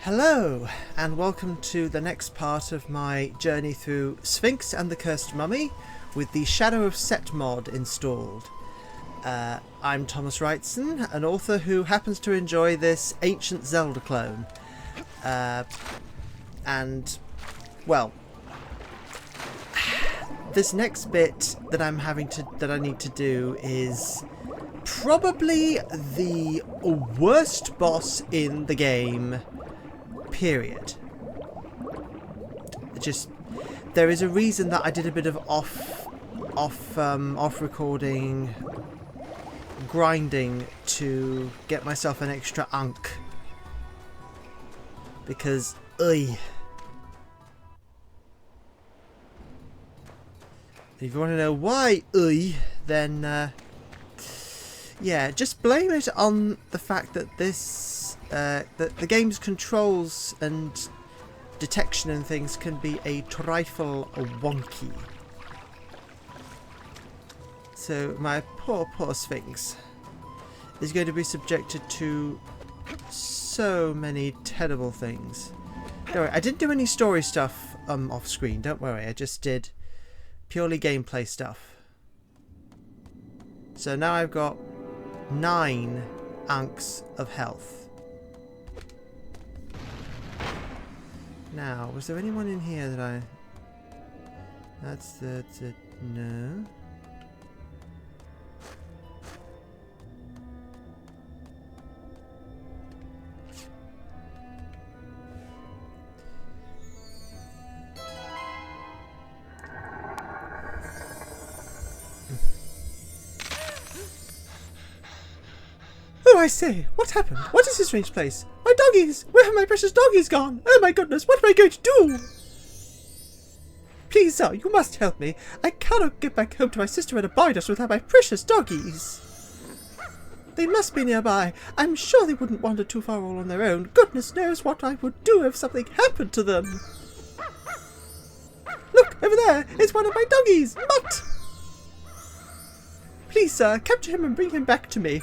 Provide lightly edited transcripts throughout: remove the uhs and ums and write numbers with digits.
Hello, and welcome to the next part of my journey through Sphinx and the Cursed Mummy with the Shadow of Set mod installed. I'm Thomas Wrightson, an author who happens to enjoy this ancient Zelda clone. And, well, this next bit that I need to do is probably the worst boss in the game. Period. There is a reason that I did a bit of off recording grinding to get myself an extra unk, because if you want to know why then yeah, just blame it on the fact that that the game's controls and detection and things can be a trifle wonky. So my poor Sphinx is going to be subjected to so many terrible things. Don't worry, I didn't do any story stuff off screen, don't worry, I just did purely gameplay stuff. So now I've got 9 unks of health. Now, was there anyone in here that I... That's it. No. Oh, I say, what happened? What is this strange place? My doggies! Where have my precious doggies gone? Oh my goodness, what am I going to do? Please, sir, you must help me. I cannot get back home to my sister and abide us without my precious doggies. They must be nearby. I'm sure they wouldn't wander too far all on their own. Goodness knows what I would do if something happened to them. Look, over there! It's one of my doggies! Mutt! Please, sir, capture him and bring him back to me.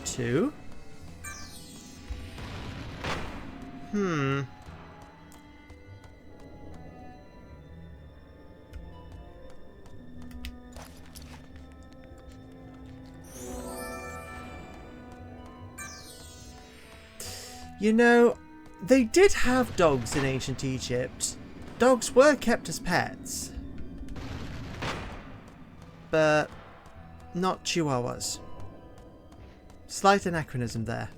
Two. You know, they did have dogs in ancient Egypt. Dogs were kept as pets. But not chihuahuas. Slight anachronism there.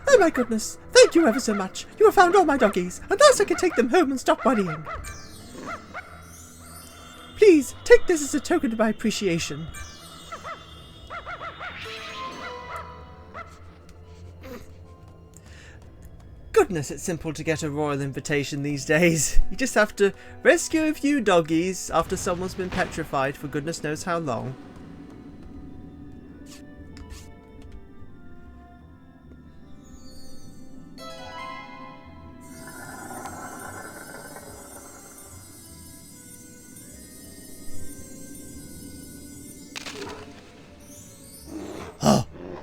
Oh my goodness! Thank you ever so much! You have found all my doggies, and thus I can take them home and stop worrying. Please, take this as a token of my appreciation. Goodness, it's simple to get a royal invitation these days. You just have to rescue a few doggies after someone's been petrified for goodness knows how long.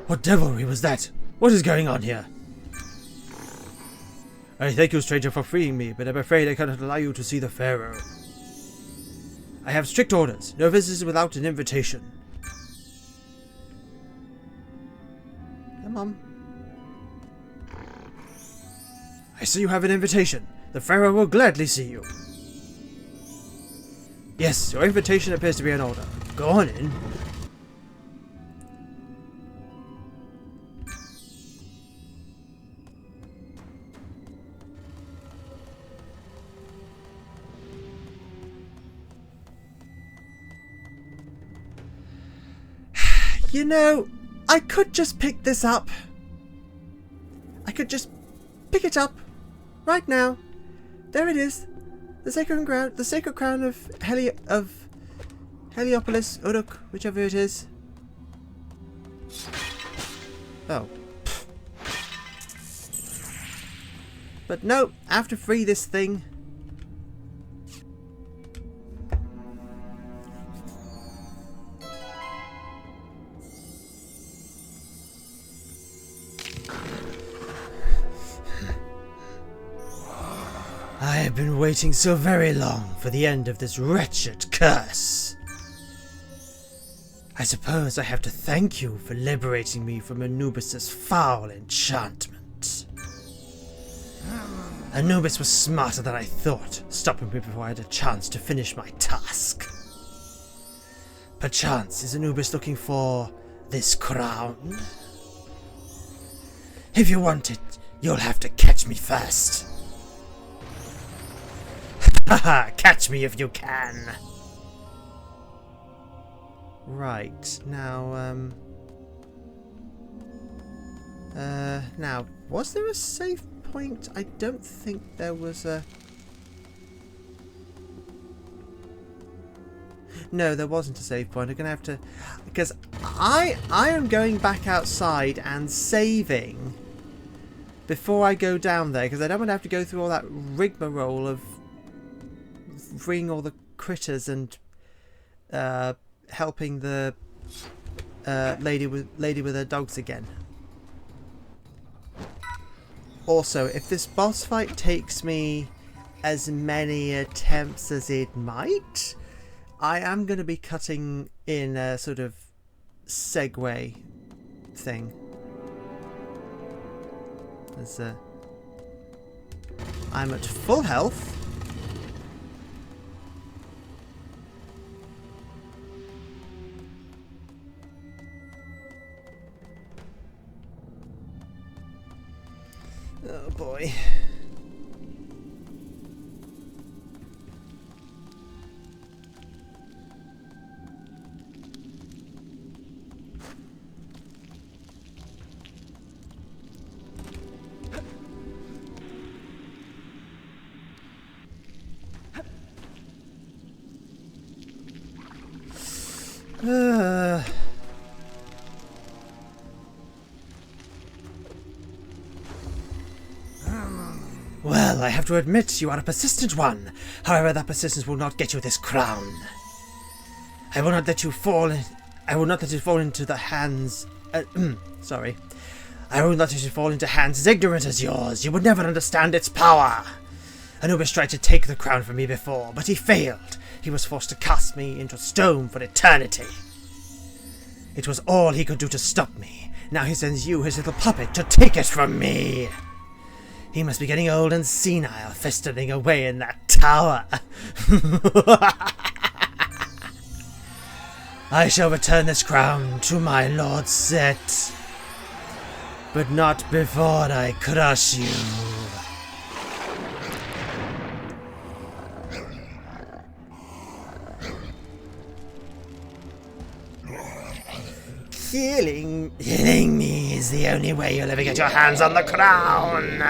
What devilry was that? What is going on here? I thank you, stranger, for freeing me, but I'm afraid I cannot allow you to see the Pharaoh. I have strict orders. No visitors without an invitation. Come on. I see you have an invitation. The Pharaoh will gladly see you. Yes, your invitation appears to be in order. Go on in. You know, I could just pick this up. I could just pick it up right now. There it is. The sacred crown of Heliopolis, Uruk, whichever it is. Oh. But no, I have to free this thing. I have been waiting so very long for the end of this wretched curse. I suppose I have to thank you for liberating me from Anubis's foul enchantment. Anubis was smarter than I thought, stopping me before I had a chance to finish my task. Perchance is Anubis looking for this crown? If you want it, you'll have to catch me first. Haha, catch me if you can. Right, now, now, was there a save point? I don't think there was a... No, there wasn't a save point. I'm going to have to... Because I am going back outside and saving before I go down there, because I don't want to have to go through all that rigmarole of freeing all the critters and helping the lady with her dogs again. Also, if this boss fight takes me as many attempts as it might, I am going to be cutting in a sort of segue thing. As I'm at full health. Oh boy. Well, I have to admit you are a persistent one. However, that persistence will not get you this crown. I will not let you fall. I will not let you fall into the hands. Sorry. I will not let you fall into hands as ignorant as yours. You would never understand its power. Anubis tried to take the crown from me before, but he failed. He was forced to cast me into stone for eternity. It was all he could do to stop me. Now he sends you, his little puppet, to take it from me. He must be getting old and senile, festering away in that tower. I shall return this crown to my Lord Set, but not before I crush you. Killing me is the only way you'll ever get your hands on the crown.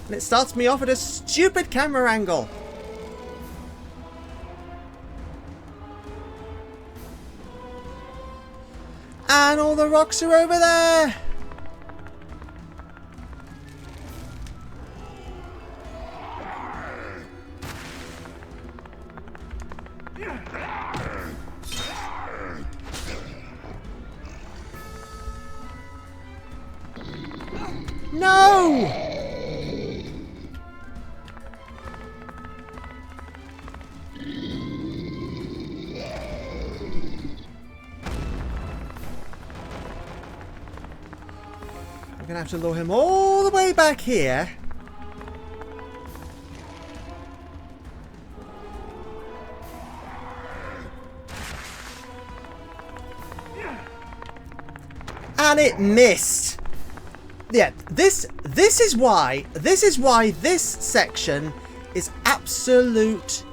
And it starts me off at a stupid camera angle. And all the rocks are over there. No! I'm gonna have to lure him all the way back here. And it missed. Yeah, this is why this section is absolute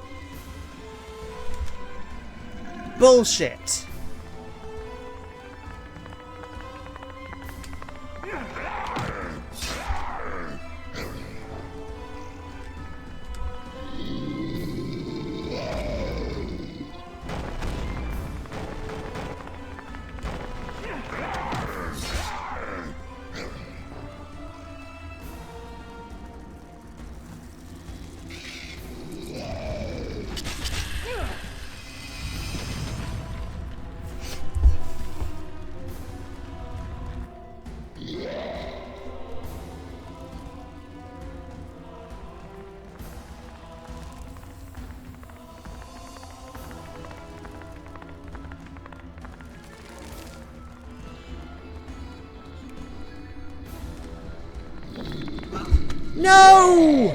bullshit. No!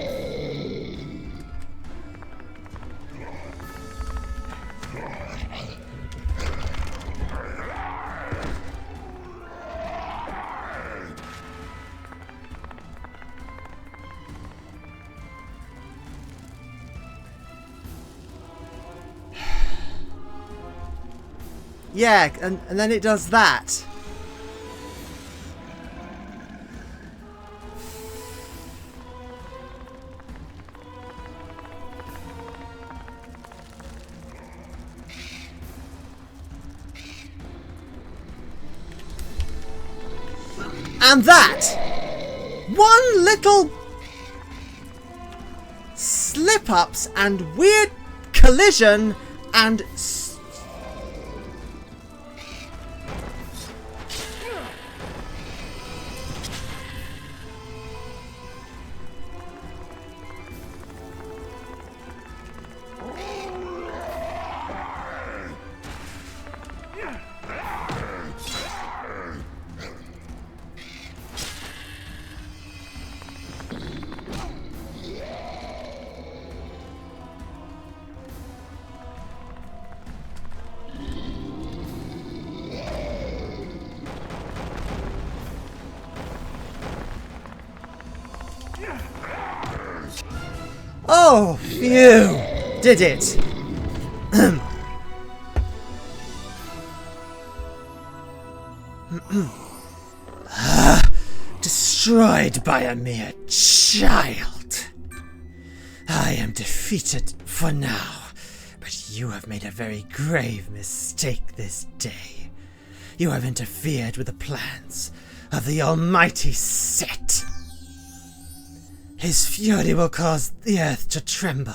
Yeah, and then it does that. And that! One little slip-ups and weird collision and... Oh, phew! Did it! Destroyed by a mere child. I am defeated for now, but you have made a very grave mistake this day. You have interfered with the plans of the almighty Set. His fury will cause the earth to tremble,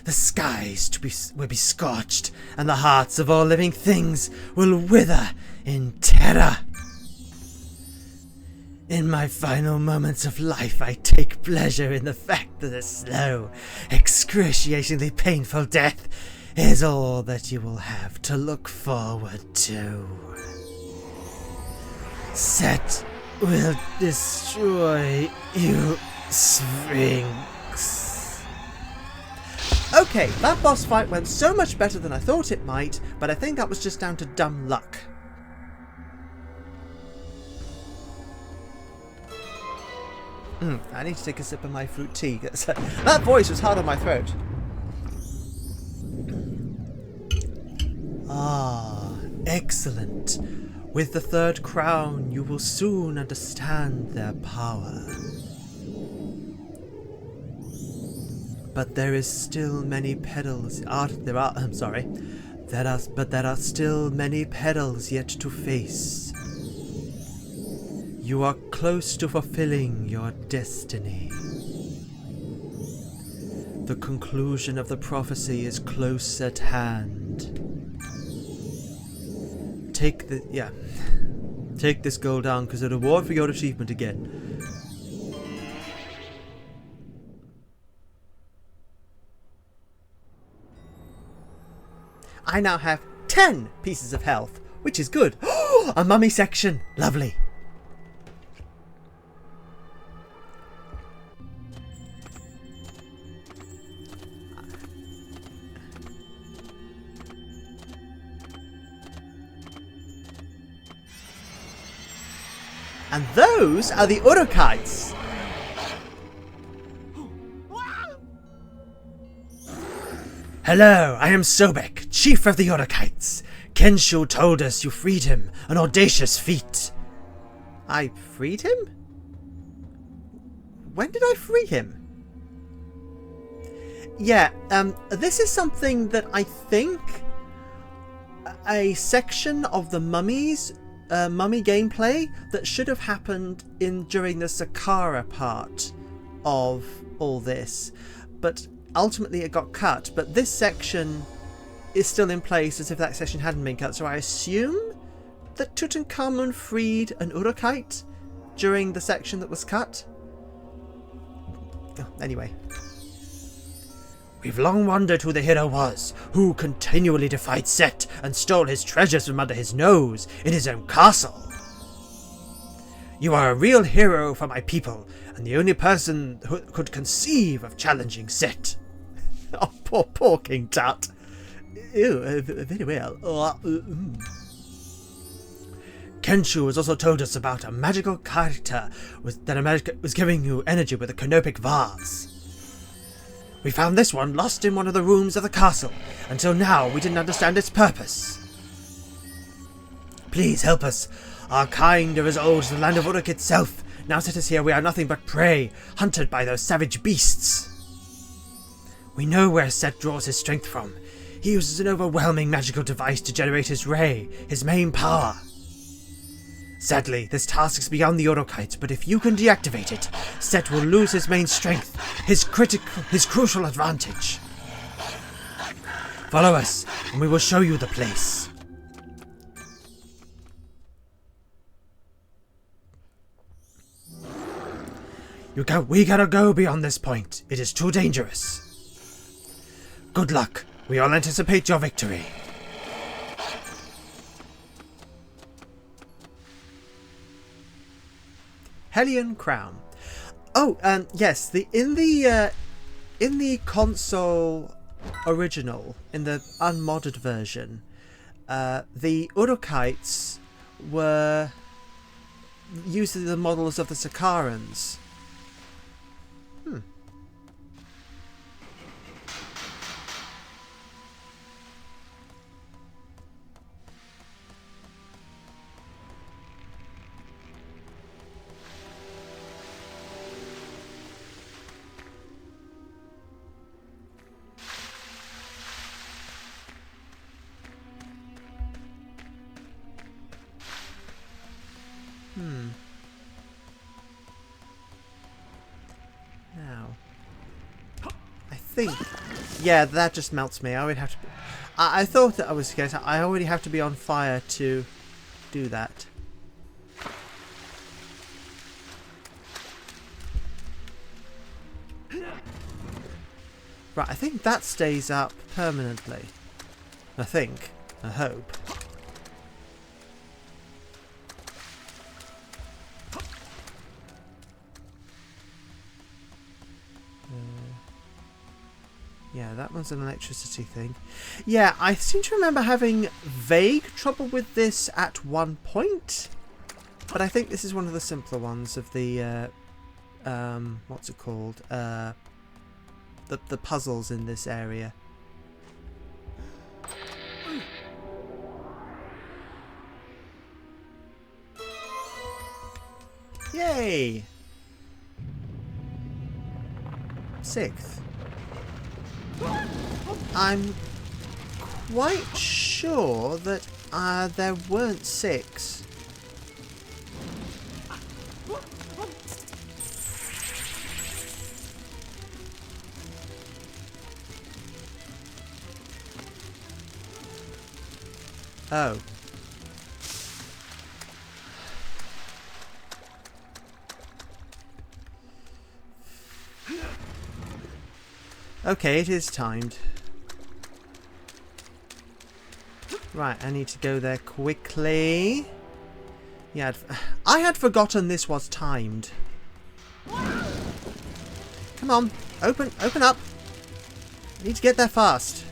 the skies will be scorched, and the hearts of all living things will wither in terror. In my final moments of life, I take pleasure in the fact that a slow, excruciatingly painful death is all that you will have to look forward to. Set will destroy you, Sphinx. Okay, that boss fight went so much better than I thought it might, but I think that was just down to dumb luck. I need to take a sip of my fruit tea. That voice was hard on my throat. Ah, excellent. With the third crown, you will soon understand their power. But there is still many pedals. There are still many pedals yet to face. You are close to fulfilling your destiny. The conclusion of the prophecy is close at hand. Take this gold down, because a reward for your achievement again. I now have 10 pieces of health, which is good. A mummy section. Lovely. And those are the Urukites. Hello, I am Sobek, chief of the Urukites. Kenshu told us you freed him, an audacious feat. I freed him? When did I free him? Yeah, this is something that I think a section of the mummy gameplay that should have happened during the Sakara part of all this, but ultimately it got cut. But this section is still in place as if that section hadn't been cut, so I assume that Tutankhamun freed an Urukite during the section that was cut. Oh, anyway. We've long wondered who the hero was, who continually defied Set and stole his treasures from under his nose in his own castle. You are a real hero for my people, and the only person who could conceive of challenging Set. Oh, poor King Tut. Ew, very well. Kenshu has also told us about a magical character that was giving you energy with a canopic vase. We found this one lost in one of the rooms of the castle. Until now, we didn't understand its purpose. Please help us. Our kind are as old as the land of Uruk itself. Now set us here, we are nothing but prey, hunted by those savage beasts. We know where Set draws his strength from. He uses an overwhelming magical device to generate his ray, his main power. Sadly, this task is beyond the Urukites, but if you can deactivate it, Set will lose his main strength, his crucial advantage. Follow us, and we will show you the place. We gotta go beyond this point. It is too dangerous. Good luck. We all anticipate your victory. Hellion Crown. Oh, yes. In the console original, in the unmodded version, the Urukites were using the models of the Sakarans. Now, I think, yeah, that just melts me. I would have to. I thought that I was scared. I already have to be on fire to do that. Right, I think that stays up permanently. I think. I hope. Yeah, that one's an electricity thing. Yeah, I seem to remember having vague trouble with this at one point. But I think this is one of the simpler ones of the, what's it called? The puzzles in this area. Yay! 6th. I'm quite sure that there weren't 6. Oh. Okay, it is timed. Right, I need to go there quickly. Yeah, I had forgotten this was timed. Come on, open up. I need to get there fast.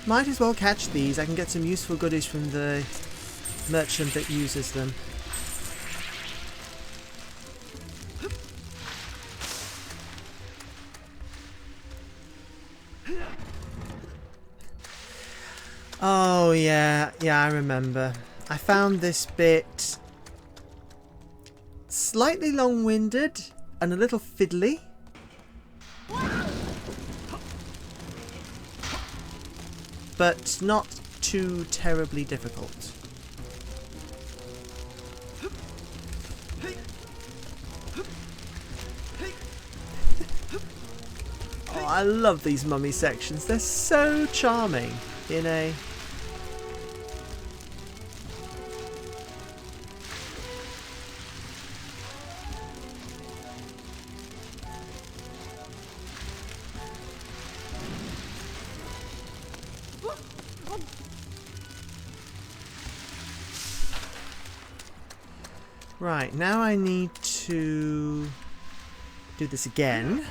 Might as well catch these. I can get some useful goodies from the merchant that uses them. Oh yeah, I remember. I found this bit slightly long-winded and a little fiddly. But not too terribly difficult. Oh, I love these mummy sections. They're so charming. in a... Right, now I need to do this again.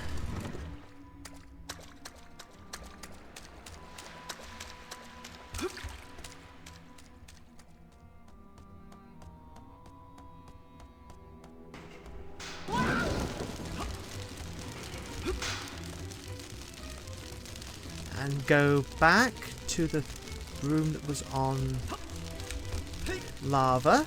And go back to the room that was on lava.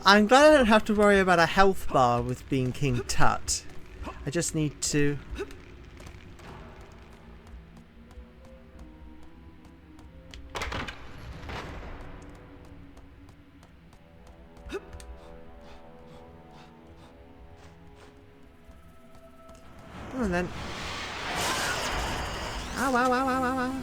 I'm glad I don't have to worry about a health bar with being King Tut. I just need to... And then... Ow, ow, ow, ow, ow, ow.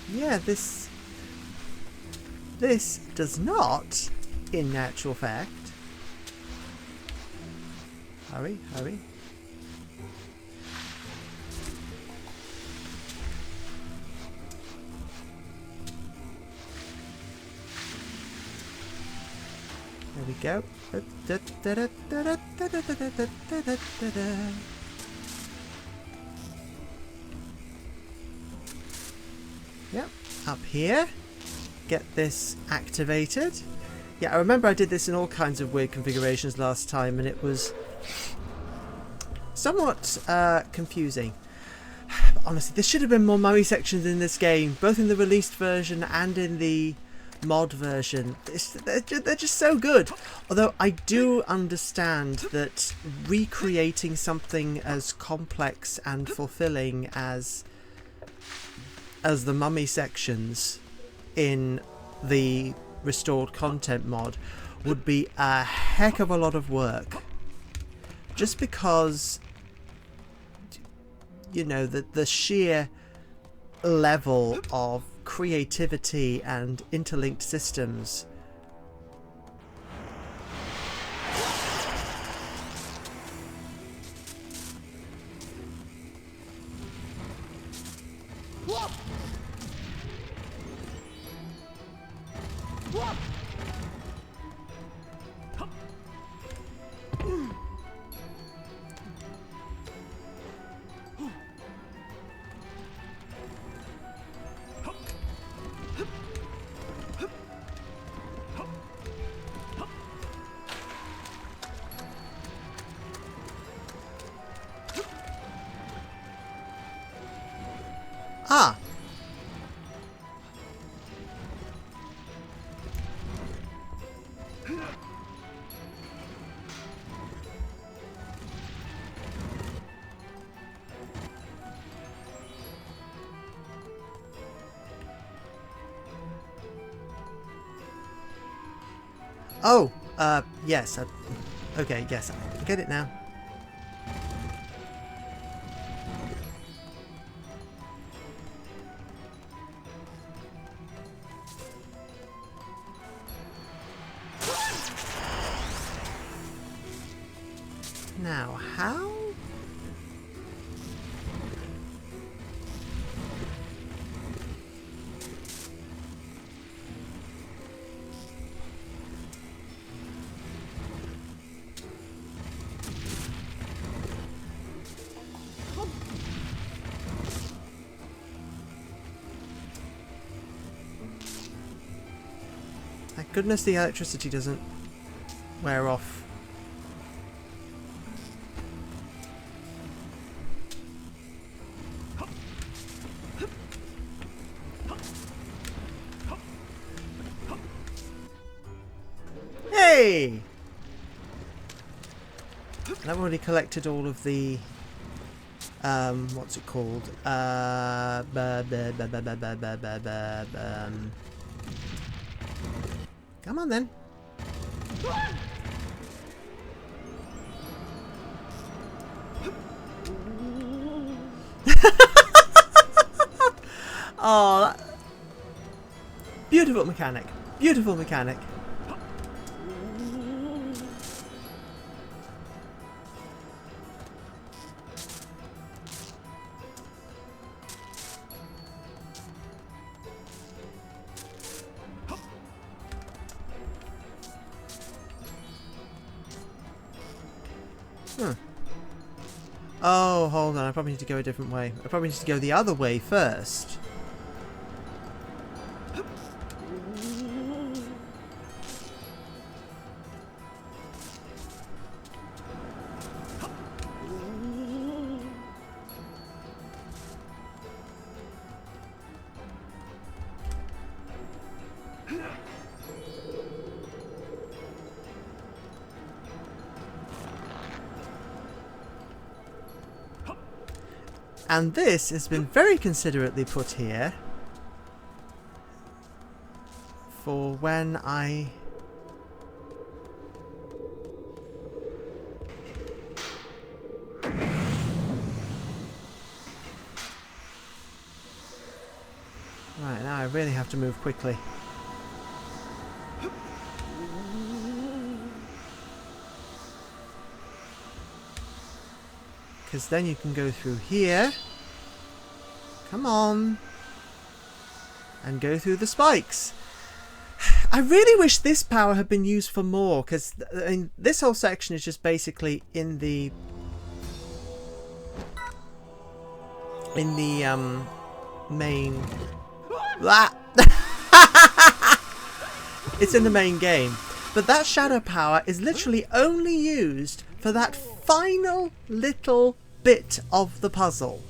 Yeah, this does not, in actual fact. Hurry, hurry. There we go. Yep, up here. Get this activated. Yeah, I remember I did this in all kinds of weird configurations last time, and it was somewhat confusing. But honestly, there should have been more mummy sections in this game, both in the released version and in the mod version. They're just so good. Although I do understand that recreating something as complex and fulfilling as the mummy sections in the restored content mod would be a heck of a lot of work, just because, you know, the sheer level of creativity and interlinked systems. Ah! Oh! Yes. Okay, yes. I get it now. Now, how? Thank goodness the electricity doesn't wear off. Hey! And I've already collected all of the what's it called? Come on then. Oh, beautiful mechanic. Beautiful mechanic. Oh, hold on. I probably need to go a different way. I probably need to go the other way first. And this has been very considerately put here for when I... Right, now I really have to move quickly. Because then you can go through here. Come on. And go through the spikes. I really wish this power had been used for more, because I mean, this whole section is just basically in the main... It's in the main game. But that shadow power is literally only used for that final little bit of the puzzle.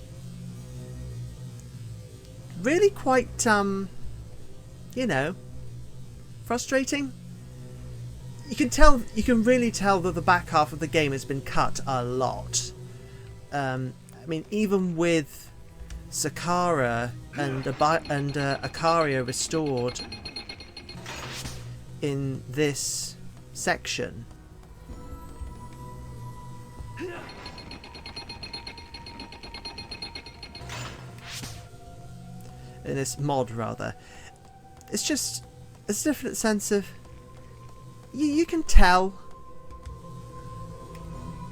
Really quite, you know, frustrating. You can really tell that the back half of the game has been cut a lot. I mean, even with Sakara and Akaria restored in this section, in this mod rather, it's just a different sense of you can tell,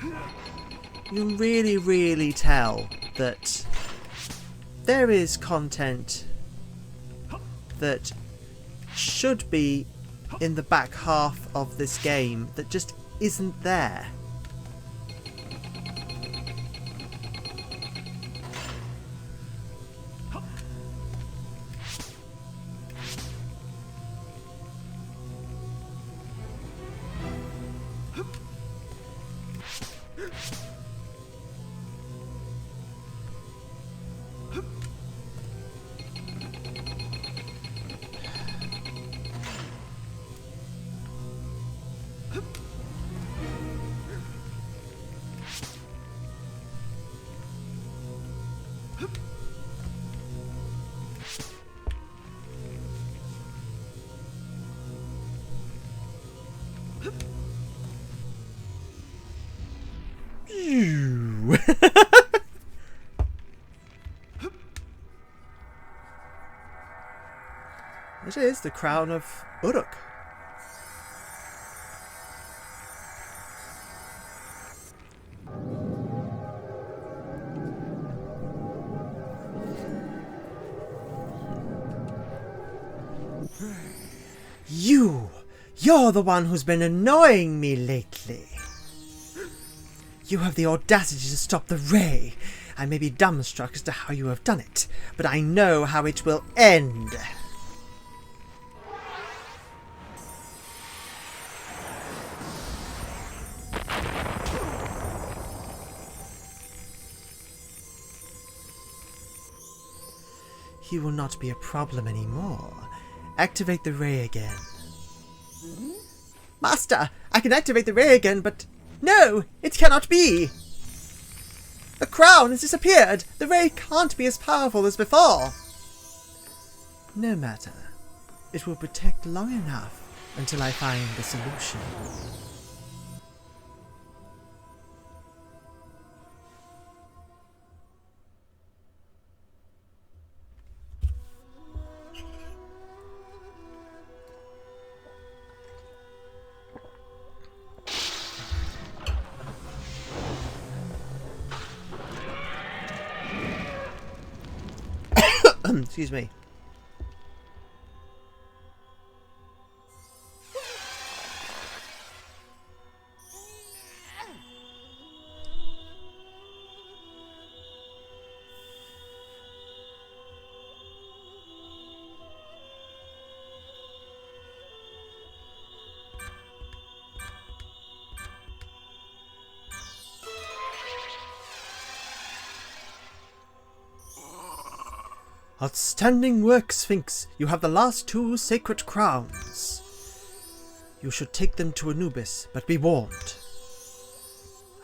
you can really tell that there is content that should be in the back half of this game that just isn't there. is the crown of Uruk. You're the one who's been annoying me lately. You have the audacity to stop the ray. I may be dumbstruck as to how you have done it, but I know how it will end. He will not be a problem anymore. Activate the ray again. Master, I can activate the ray again, but no, it cannot be. The crown has disappeared. The ray can't be as powerful as before. No matter. It will protect long enough until I find the solution. Excuse me. Outstanding work, Sphinx. You have the last 2 sacred crowns. You should take them to Anubis, but be warned.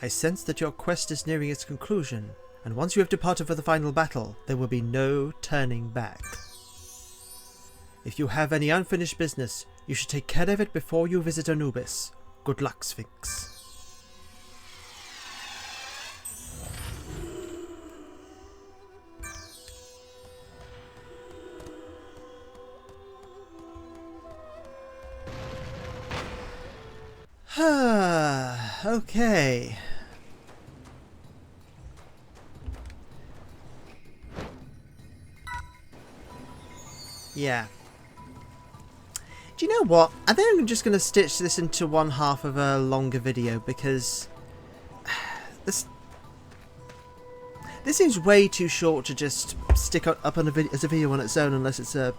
I sense that your quest is nearing its conclusion, and once you have departed for the final battle, there will be no turning back. If you have any unfinished business, you should take care of it before you visit Anubis. Good luck, Sphinx. Okay. Yeah. Do you know what? I think I'm just going to stitch this into one half of a longer video because this seems way too short to just stick up on as a video on its own unless it's a...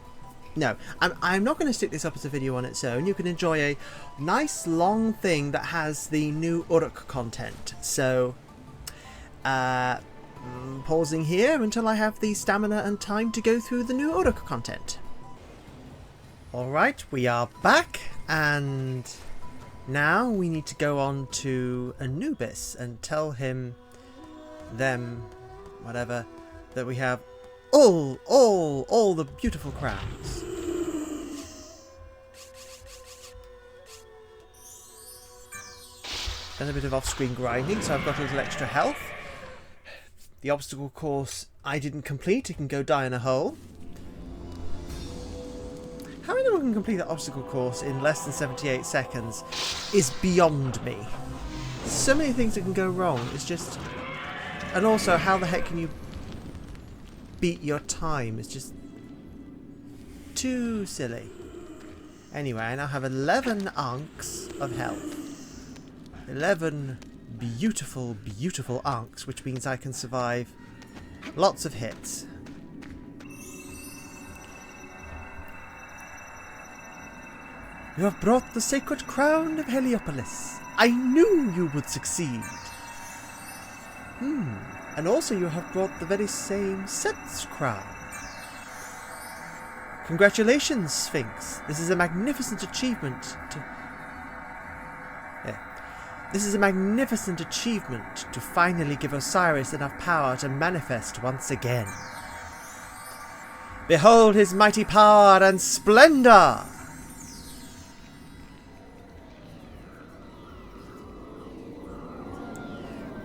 No, I'm not going to stick this up as a video on its own. You can enjoy a nice long thing that has the new Uruk content. So, pausing here until I have the stamina and time to go through the new Uruk content. Alright, we are back, and now we need to go on to Anubis and tell him, them, whatever, that we have all the beautiful crowns. Done a bit of off-screen grinding, so I've got a little extra health. The obstacle course I didn't complete, it can go die in a hole. How anyone can complete that obstacle course in less than 78 seconds is beyond me. So many things that can go wrong, it's just... And also, how the heck can you beat your time? It's just too silly. Anyway, I now have 11 ankhs of health. 11 beautiful, beautiful ankhs, which means I can survive lots of hits. You have brought the sacred crown of Heliopolis. I knew you would succeed. And also you have brought the very same Set's crown. Congratulations, Sphinx. This is a magnificent achievement This is a magnificent achievement to finally give Osiris enough power to manifest once again. Behold his mighty power and splendor!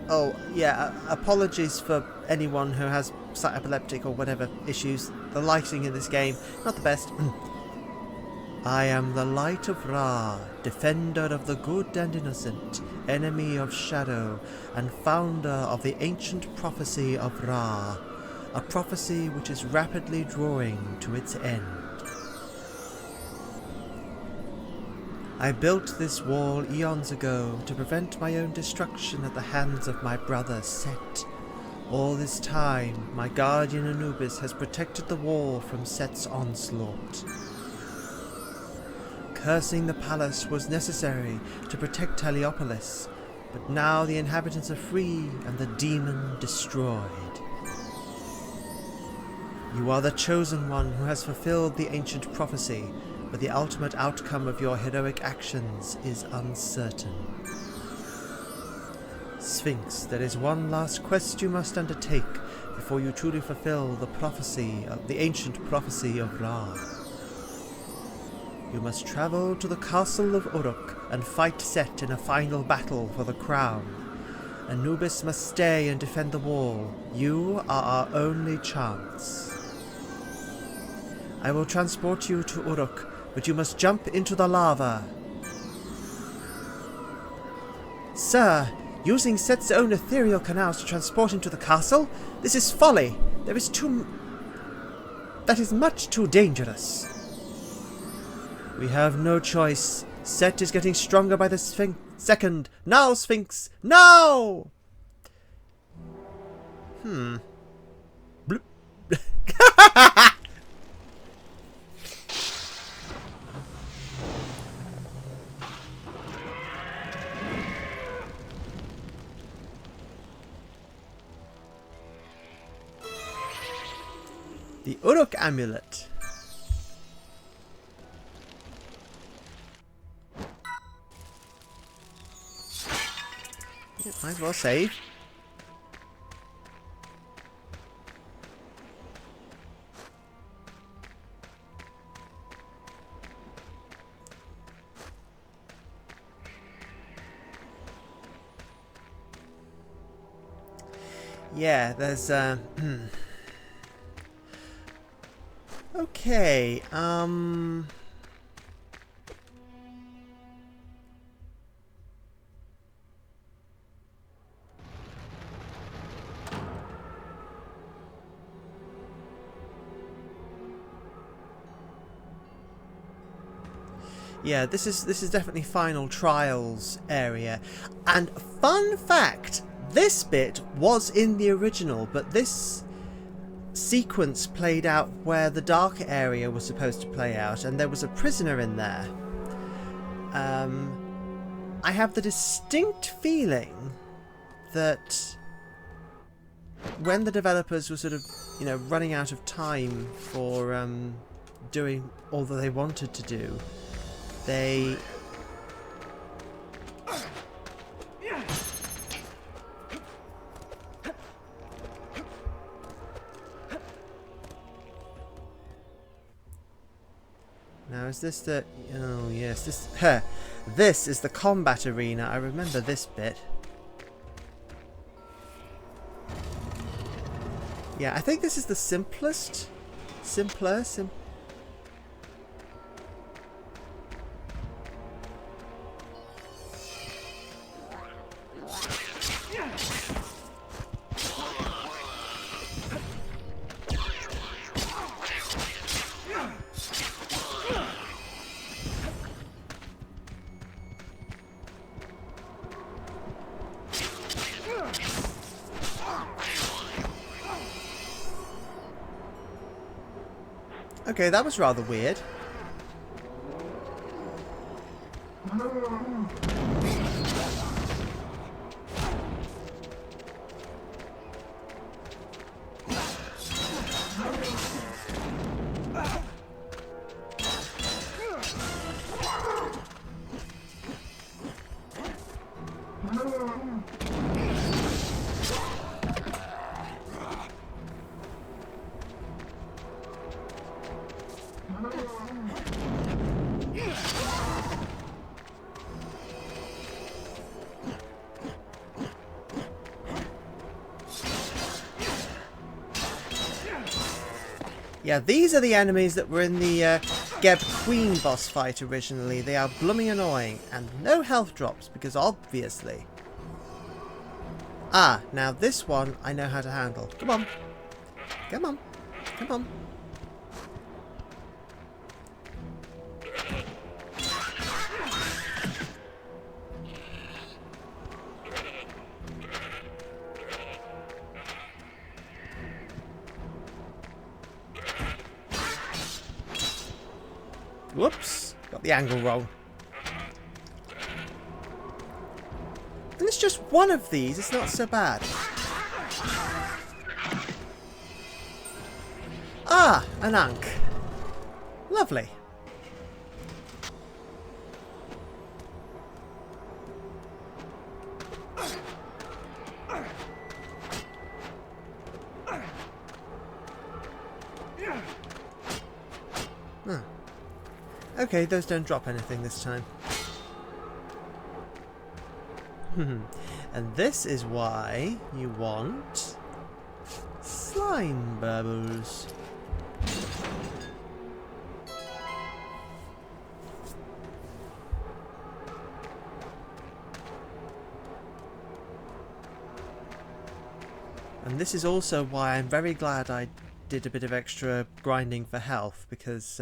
Oh, yeah, apologies for anyone who has epileptic or whatever issues. The lighting in this game, not the best. I am the light of Ra, defender of the good and innocent, enemy of shadow, and founder of the ancient prophecy of Ra, a prophecy which is rapidly drawing to its end. I built this wall eons ago to prevent my own destruction at the hands of my brother Set. All this time, my guardian Anubis has protected the wall from Set's onslaught. Cursing the palace was necessary to protect Heliopolis, but now the inhabitants are free and the demon destroyed. You are the chosen one who has fulfilled the ancient prophecy, but the ultimate outcome of your heroic actions is uncertain. Sphinx, there is one last quest you must undertake before you truly fulfill the prophecy of the ancient prophecy of Ra. You must travel to the castle of Uruk and fight Set in a final battle for the crown. Anubis must stay and defend the wall. You are our only chance. I will transport you to Uruk, but you must jump into the lava. Sir, using Set's own ethereal canals to transport him to the castle? This is folly. That is much too dangerous. We have no choice. Set is getting stronger by the second. Now, Sphinx! Now! Bloop. The Uruk amulet. Yeah, might as well save. Yeah, there's okay, yeah, this is definitely Final Trials area. And fun fact, this bit was in the original, but this sequence played out where the dark area was supposed to play out, and there was a prisoner in there. I have the distinct feeling that when the developers were sort of, running out of time for doing all that they wanted to do, they now is this the... oh yes, this is the combat arena. I remember this bit. Yeah, I think this is the simplest. Okay, that was rather weird. Yeah, these are the enemies that were in the Geb Queen boss fight originally. They are blooming annoying. And no health drops, because obviously. Ah, now this one I know how to handle. Come on. Come on. Come on. Whoops. Got the angle wrong. And it's just one of these. It's not so bad. Ah, an Ankh. Lovely. Huh. Okay, those don't drop anything this time. And this is why you want slime bubbles. And this is also why I'm very glad I did a bit of extra grinding for health, because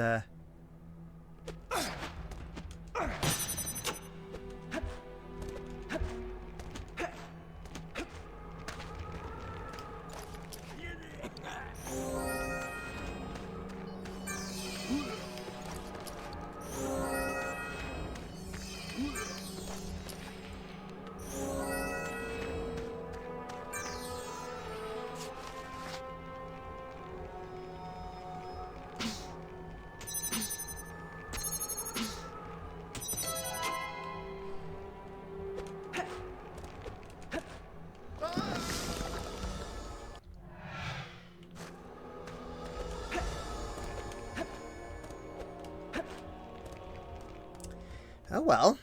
oh well.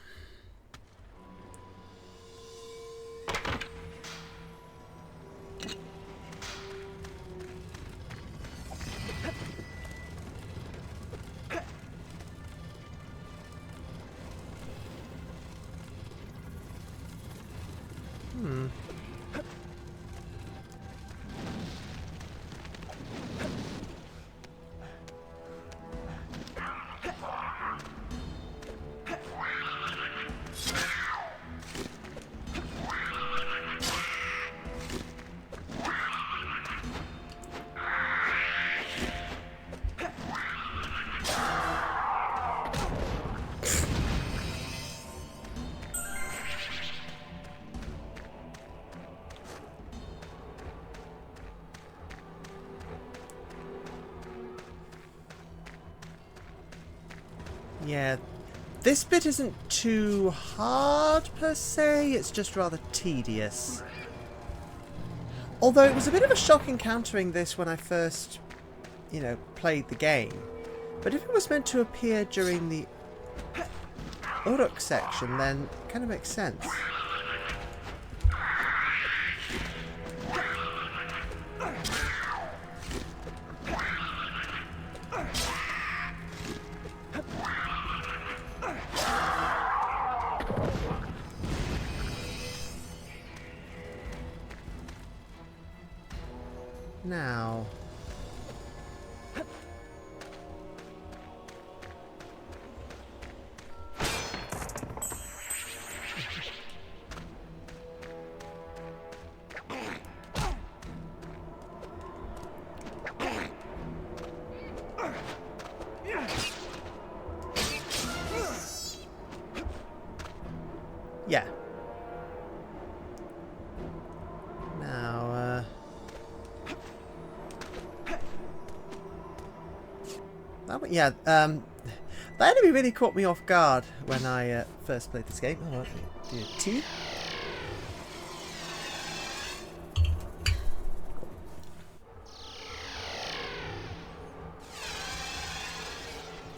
Yeah, this bit isn't too hard per se, it's just rather tedious. Although it was a bit of a shock encountering this when I first, played the game. But if it was meant to appear during the Uruk section, then it kind of makes sense. Now, yeah. Now, yeah, that enemy really caught me off guard when I first played this game. Oh, let me do a tea.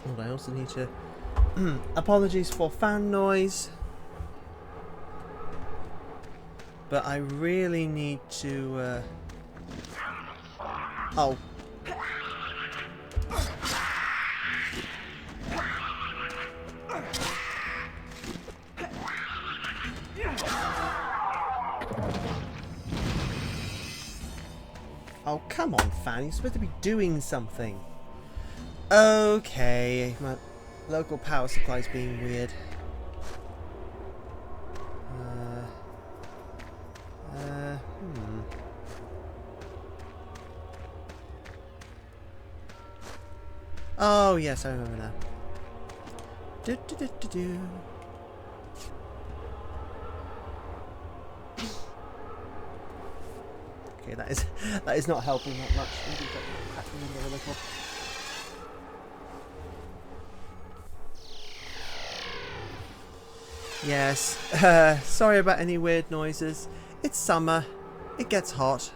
And I also need to... apologies for fan noise. But I really need to... Oh. Oh, come on, fan. You're supposed to be doing something. Okay. My local power supply's being weird. Oh, yes, I remember now. Do, do, do, do, do. Okay, that is not helping that much. Maybe crack the window a little. Yes. Sorry about any weird noises. It's summer. It gets hot.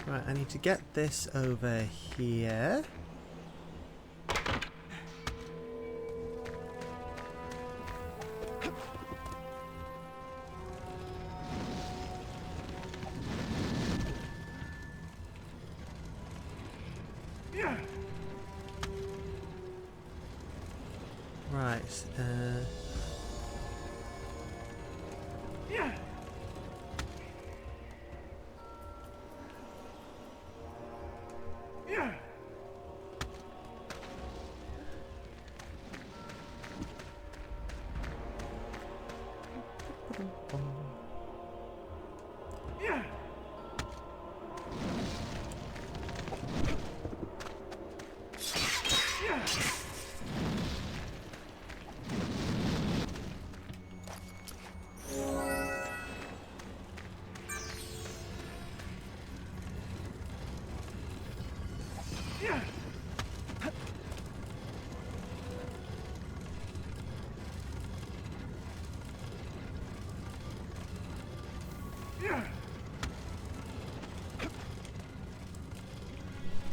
Right, I need to get this over here. Right,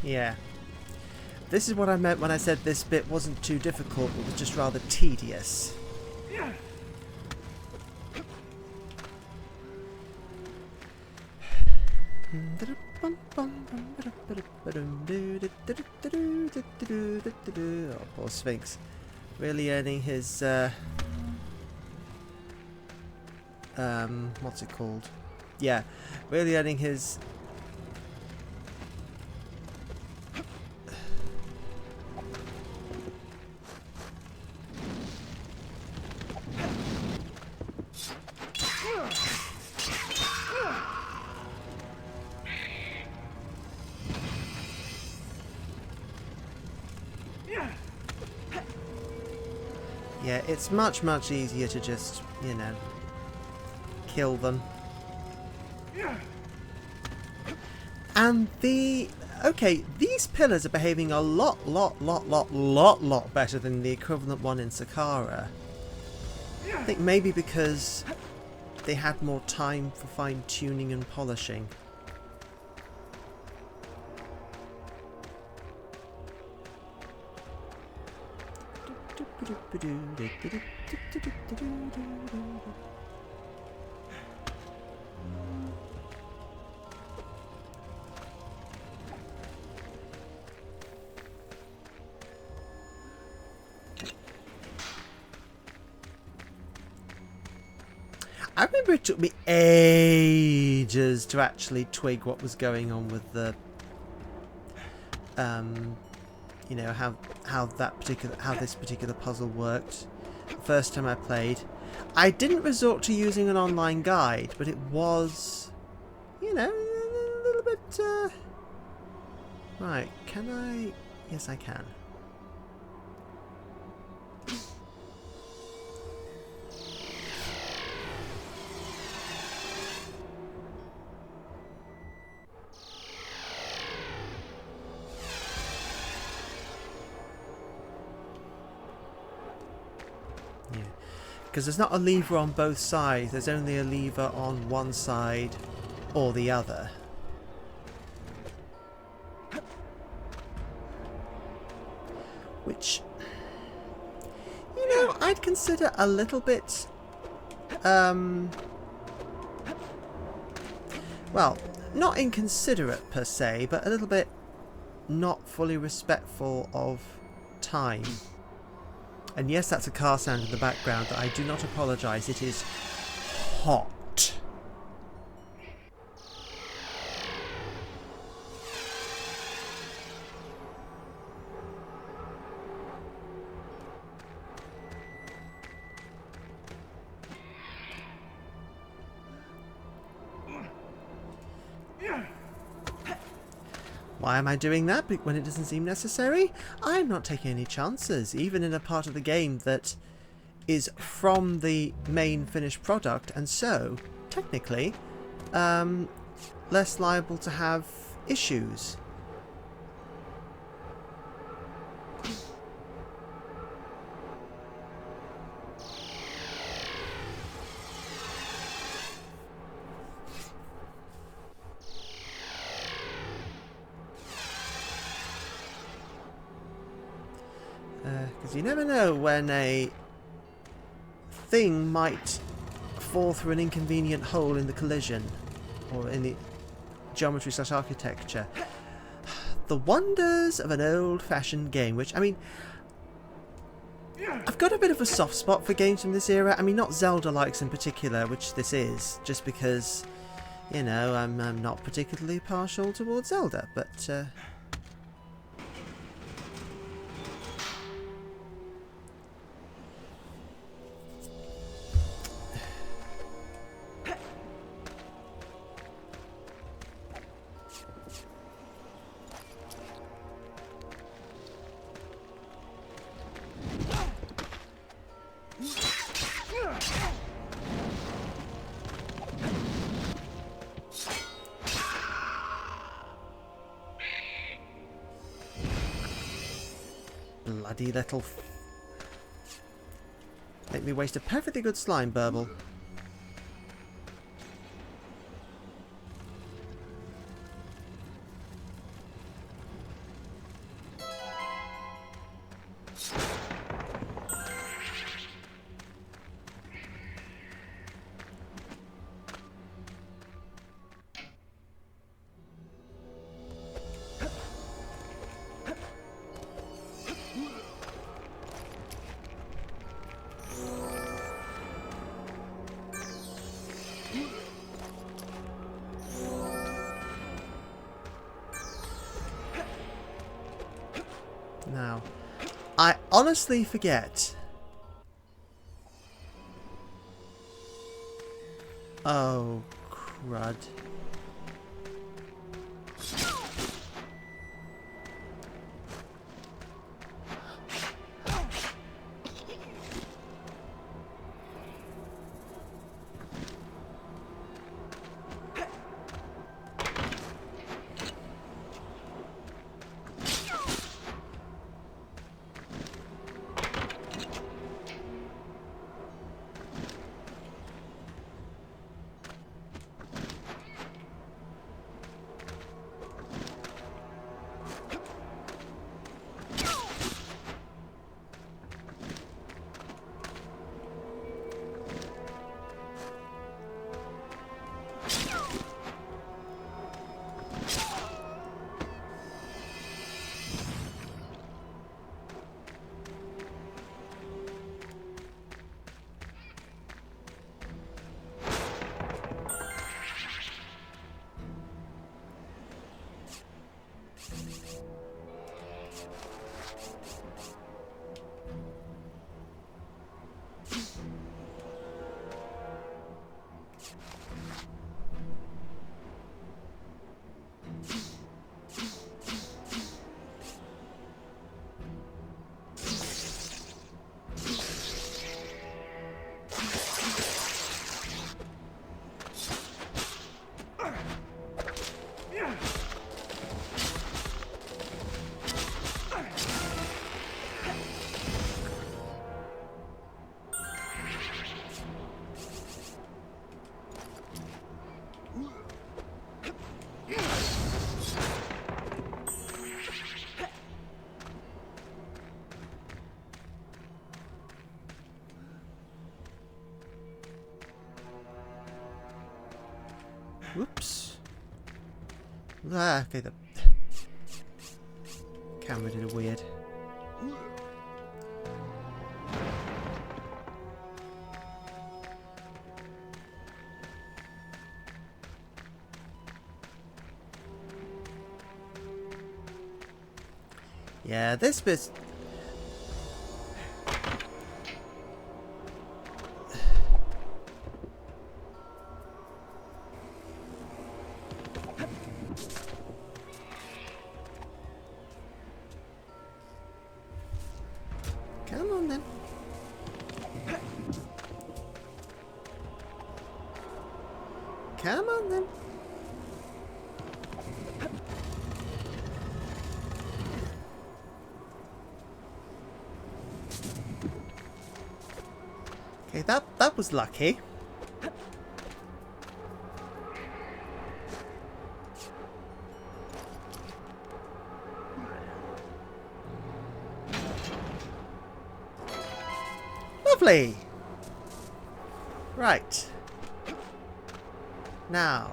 yeah. This is what I meant when I said this bit wasn't too difficult, it was just rather tedious. Oh, poor Sphinx. Really earning his, what's it called? Yeah, really earning his... Yeah, it's much, much easier to just, you know, kill them. And okay, these pillars are behaving a lot better than the equivalent one in Saqqara. I think maybe because they had more time for fine-tuning and polishing. I remember it took me ages to actually twig what was going on with the, you know, how this particular puzzle worked. The first time I played, I didn't resort to using an online guide, but it was, you know, a little bit. Right? Can I? Yes, I can. because there's not a lever on both sides. There's only a lever on one side or the other. Which, you know, I'd consider a little bit, well, not inconsiderate per se, but a little bit not fully respectful of time. And yes, that's a car sound in the background. I do not apologise. It is hot. Why am I doing that when it doesn't seem necessary? I'm not taking any chances, even in a part of the game that is from the main finished product, and so, technically, less liable to have issues. Because you never know when a thing might fall through an inconvenient hole in the collision, or in the geometry/architecture. The wonders of an old-fashioned game, which, I mean, I've got a bit of a soft spot for games from this era. I mean, not Zelda-likes in particular, which this is, just because, you know, I'm not particularly partial towards Zelda, but... bloody little... Make me waste a perfectly good slime burble. Now, I honestly forget. Oh, crud. Whoops. Ah, okay, the camera did a weird. Yeah, this bit's... Come on then. Come on then. Okay, that was lucky. Lovely. Right. Now.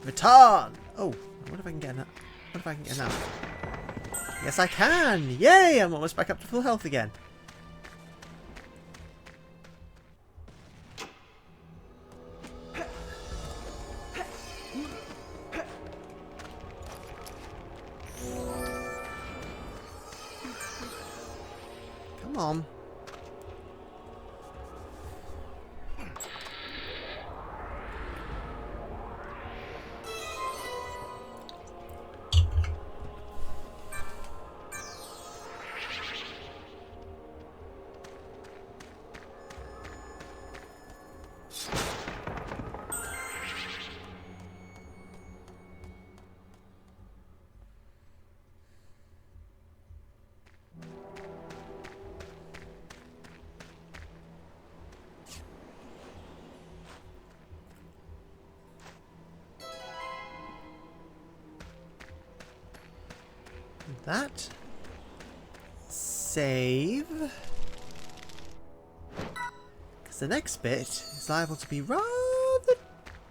Return! Oh, what if I can get that? What if I can get that? Yes, I can! Yay! I'm almost back up to full health again. Come on. That. Save. Because the next bit is liable to be rather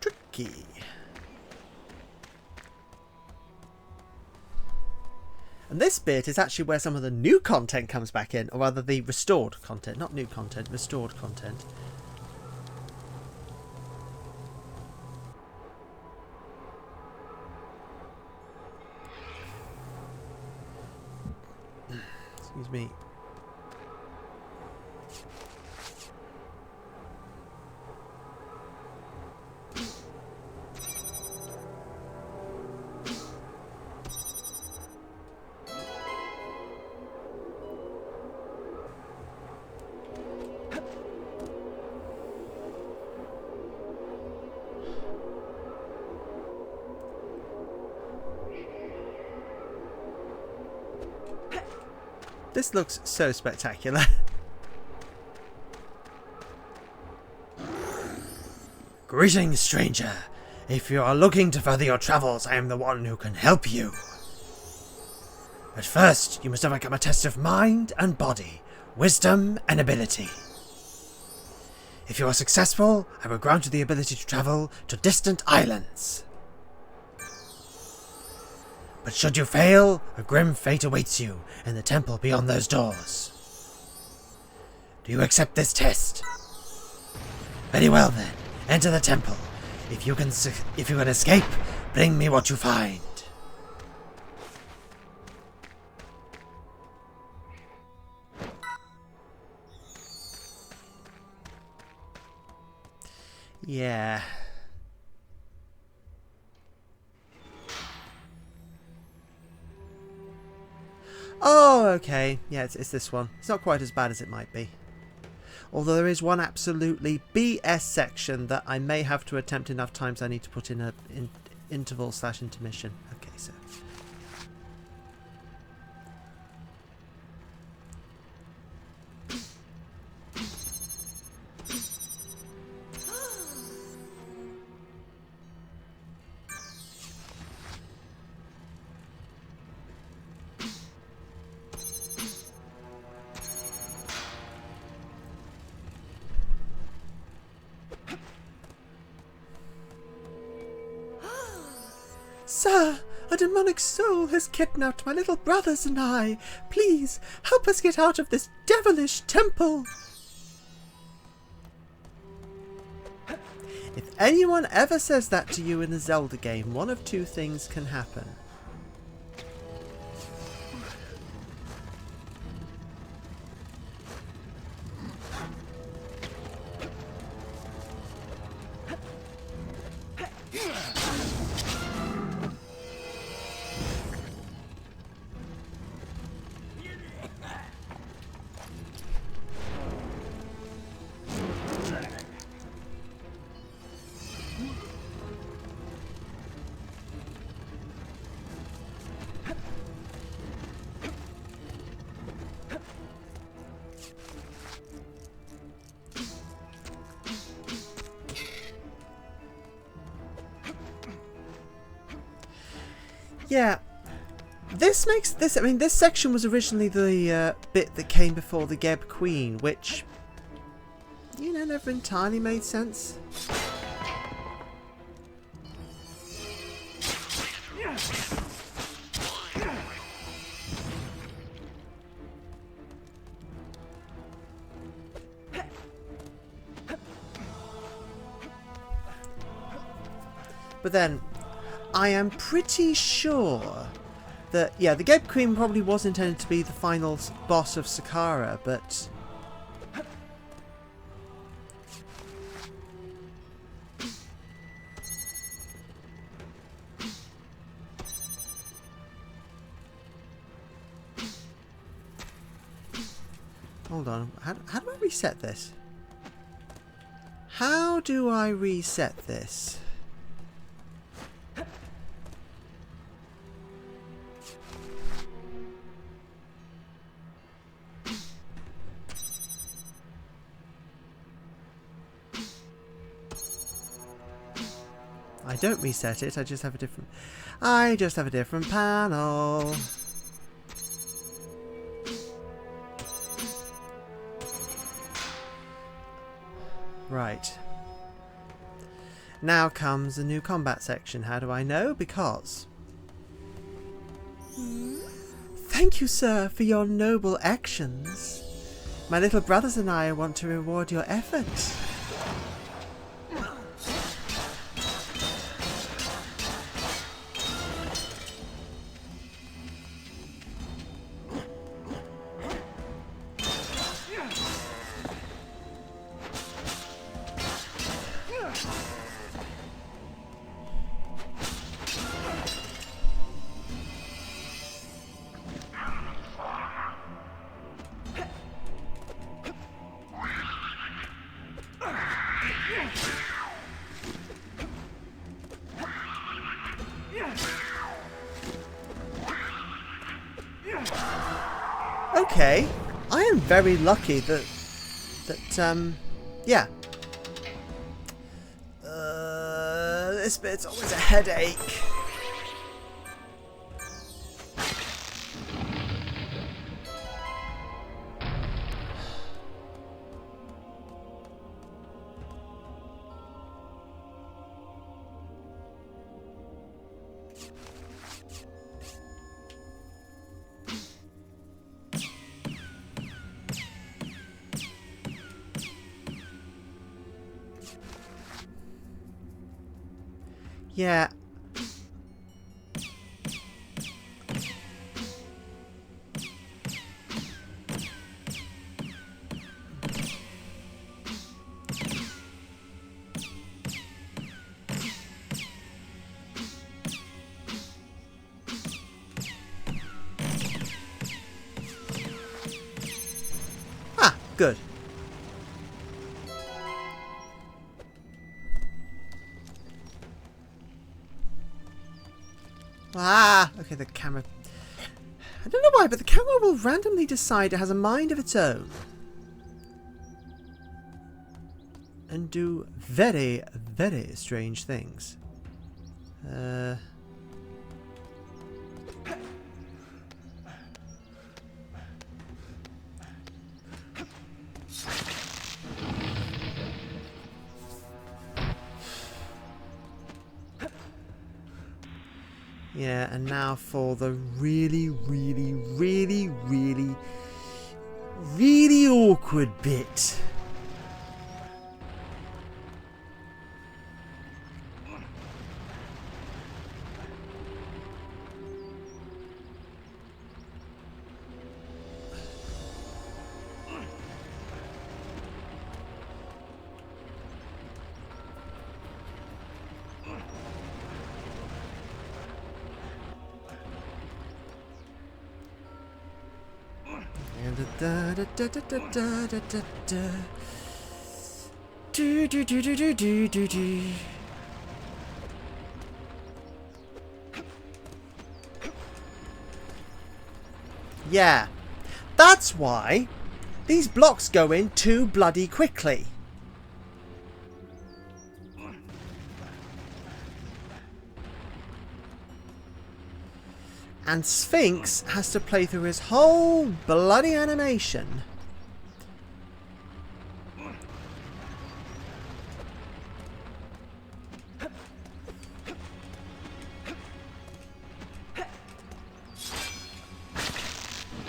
tricky. And this bit is actually where some of the new content comes back in, or rather the restored content. Not new content, restored content. Excuse me. This looks so spectacular. Greetings, stranger. If you are looking to further your travels, I am the one who can help you. But first, you must overcome a test of mind and body, wisdom and ability. If you are successful, I will grant you the ability to travel to distant islands. But should you fail, a grim fate awaits you in the temple beyond those doors. Do you accept this test? Very well then, enter the temple. If you can escape, bring me what you find. Yeah. Oh, okay. Yeah, it's this one. It's not quite as bad as it might be. Although there is one absolutely BS section that I may have to attempt enough times I need to put in a interval/intermission. Okay, so... Sir, a demonic soul has kidnapped my little brothers and I. Please, help us get out of this devilish temple. If anyone ever says that to you in a Zelda game, one of two things can happen. Yeah, this makes this. I mean, this section was originally the bit that came before the Geb Queen, which, you know, never entirely made sense. But then, I am pretty sure that, yeah, the Geb Queen probably was intended to be the final boss of Sakara, but... Hold on, how do I reset this? How do I reset this? I don't reset it, I just have a different panel. Right. Now comes the new combat section. How do I know? Because... Thank you, sir, for your noble actions. My little brothers and I want to reward your efforts. Okay, I am very lucky that yeah. This bit's always a headache. Yeah. Ah, good. Ah, okay, the camera. I don't know why, but the camera will randomly decide it has a mind of its own. And do very, very strange things. Yeah, and now for the really, really, really, really, really awkward bit. Yeah, that's why these blocks go in too bloody quickly. And Sphinx has to play through his whole bloody animation.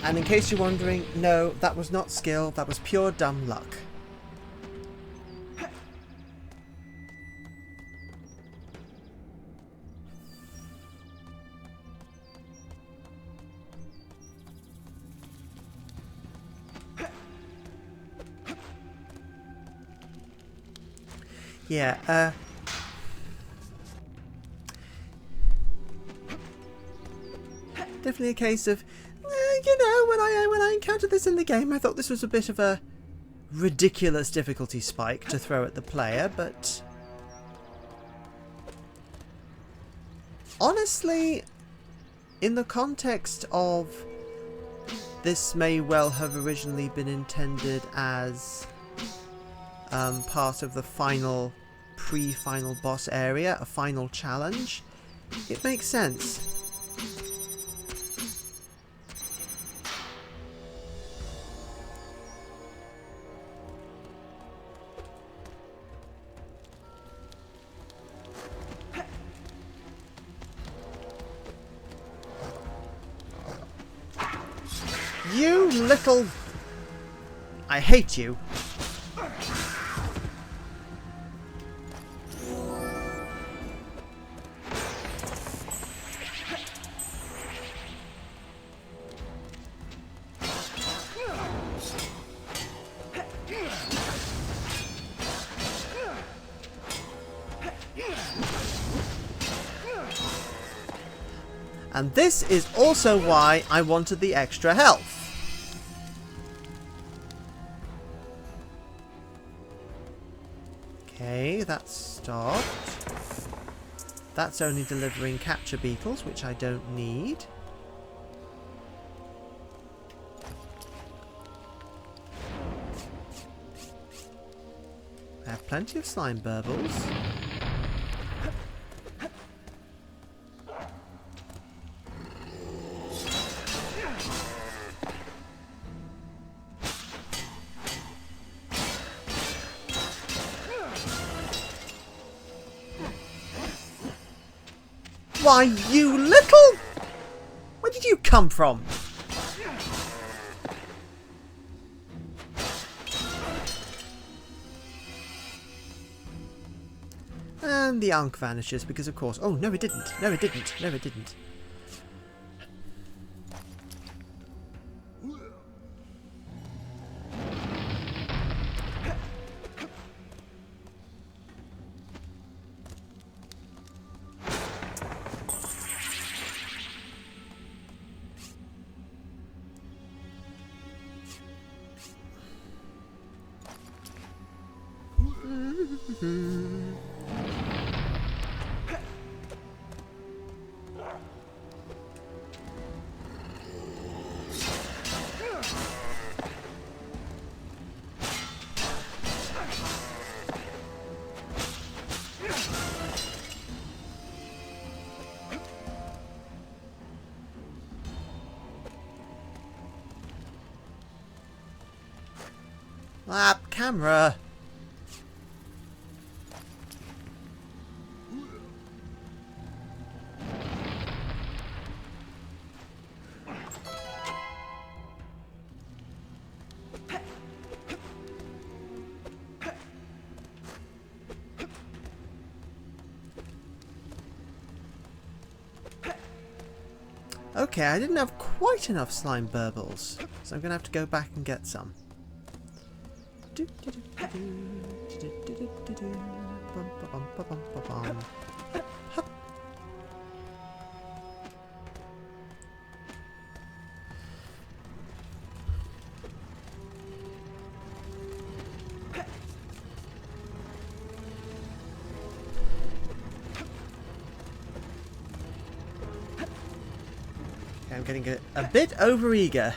And in case you're wondering, no, that was not skill, that was pure dumb luck. Yeah, definitely a case of, you know, when I encountered this in the game, I thought this was a bit of a ridiculous difficulty spike to throw at the player, but honestly, in the context of this may well have originally been intended as part of the final pre-final boss area, a final challenge, it makes sense. You little... I hate you. And this is also why I wanted the extra health. Okay, that's stopped. That's only delivering capture beetles, which I don't need. I have plenty of slime burbles. Why, you little... Where did you come from? And the Ankh vanishes because, of course... Oh, no it didn't. No it didn't. No it didn't. Camera. Okay, I didn't have quite enough slime burbles, so I'm going to have to go back and get some. I'm getting a bit overeager.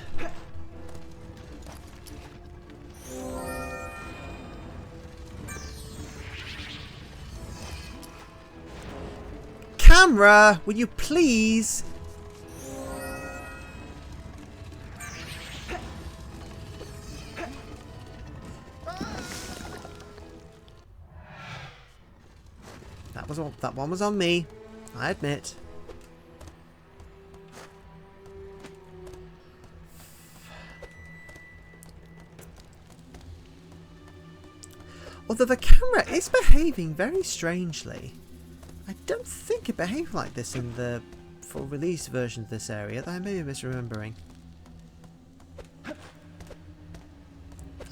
Camera, will you please? That one was on me, I admit. Although the camera is behaving very strangely. I don't think it behaved like this in the full release version of this area, that I may be misremembering.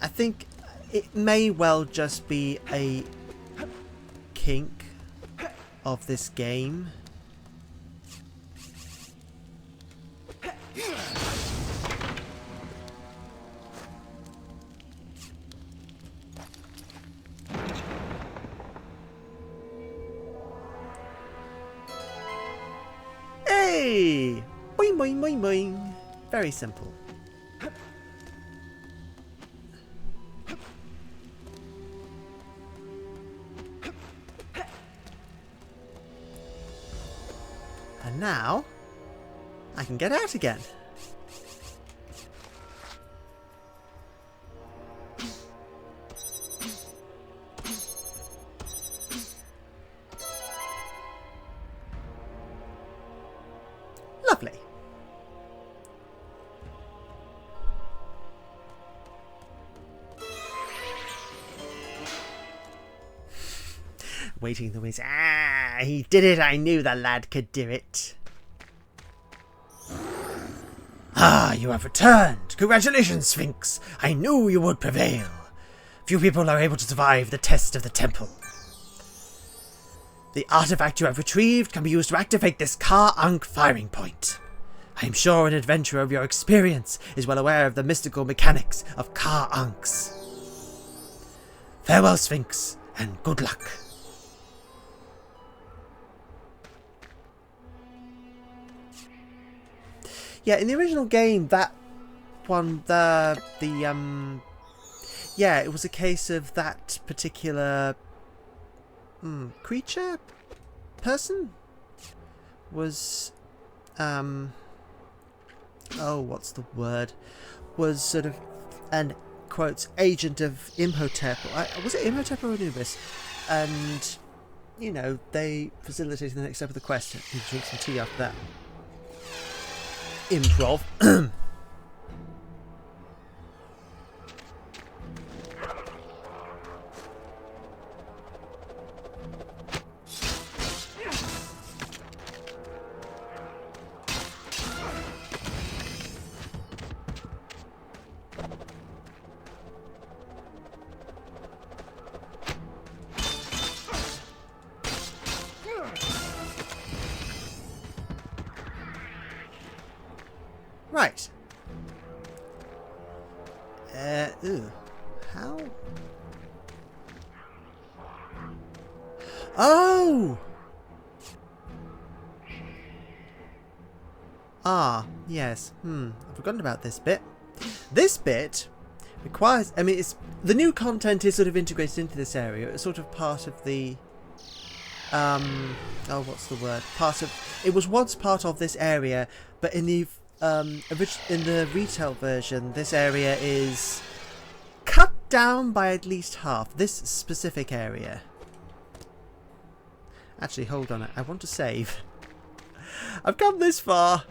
I think it may well just be a kink of this game. Hey! Boing, boing, boing, boing. Very simple. And now, I can get out again. Lovely. Waiting the whiz. Ah, he did it. I knew the lad could do it. Ah, you have returned. Congratulations, Sphinx. I knew you would prevail. Few people are able to survive the test of the temple. The artifact you have retrieved can be used to activate this Ka-Ankh firing point. I am sure an adventurer of your experience is well aware of the mystical mechanics of Ka-Ankhs. Farewell, Sphinx, and good luck. Yeah, in the original game, that one, yeah, it was a case of that particular creature, person, was, oh, what's the word, was sort of an, quotes, agent of Imhotep. Was it Imhotep or Anubis? And, you know, they facilitated the next step of the quest. You drink some tea after that. Improv. Right. Ooh. How? Oh! Ah, yes. I've forgotten about this bit. This bit requires... I mean, it's the new content is sort of integrated into this area. It's sort of part of the... oh, what's the word? Part of... It was once part of this area, but in the... in the retail version, this area is cut down by at least half. This specific area. Actually, hold on. I want to save. I've come this far.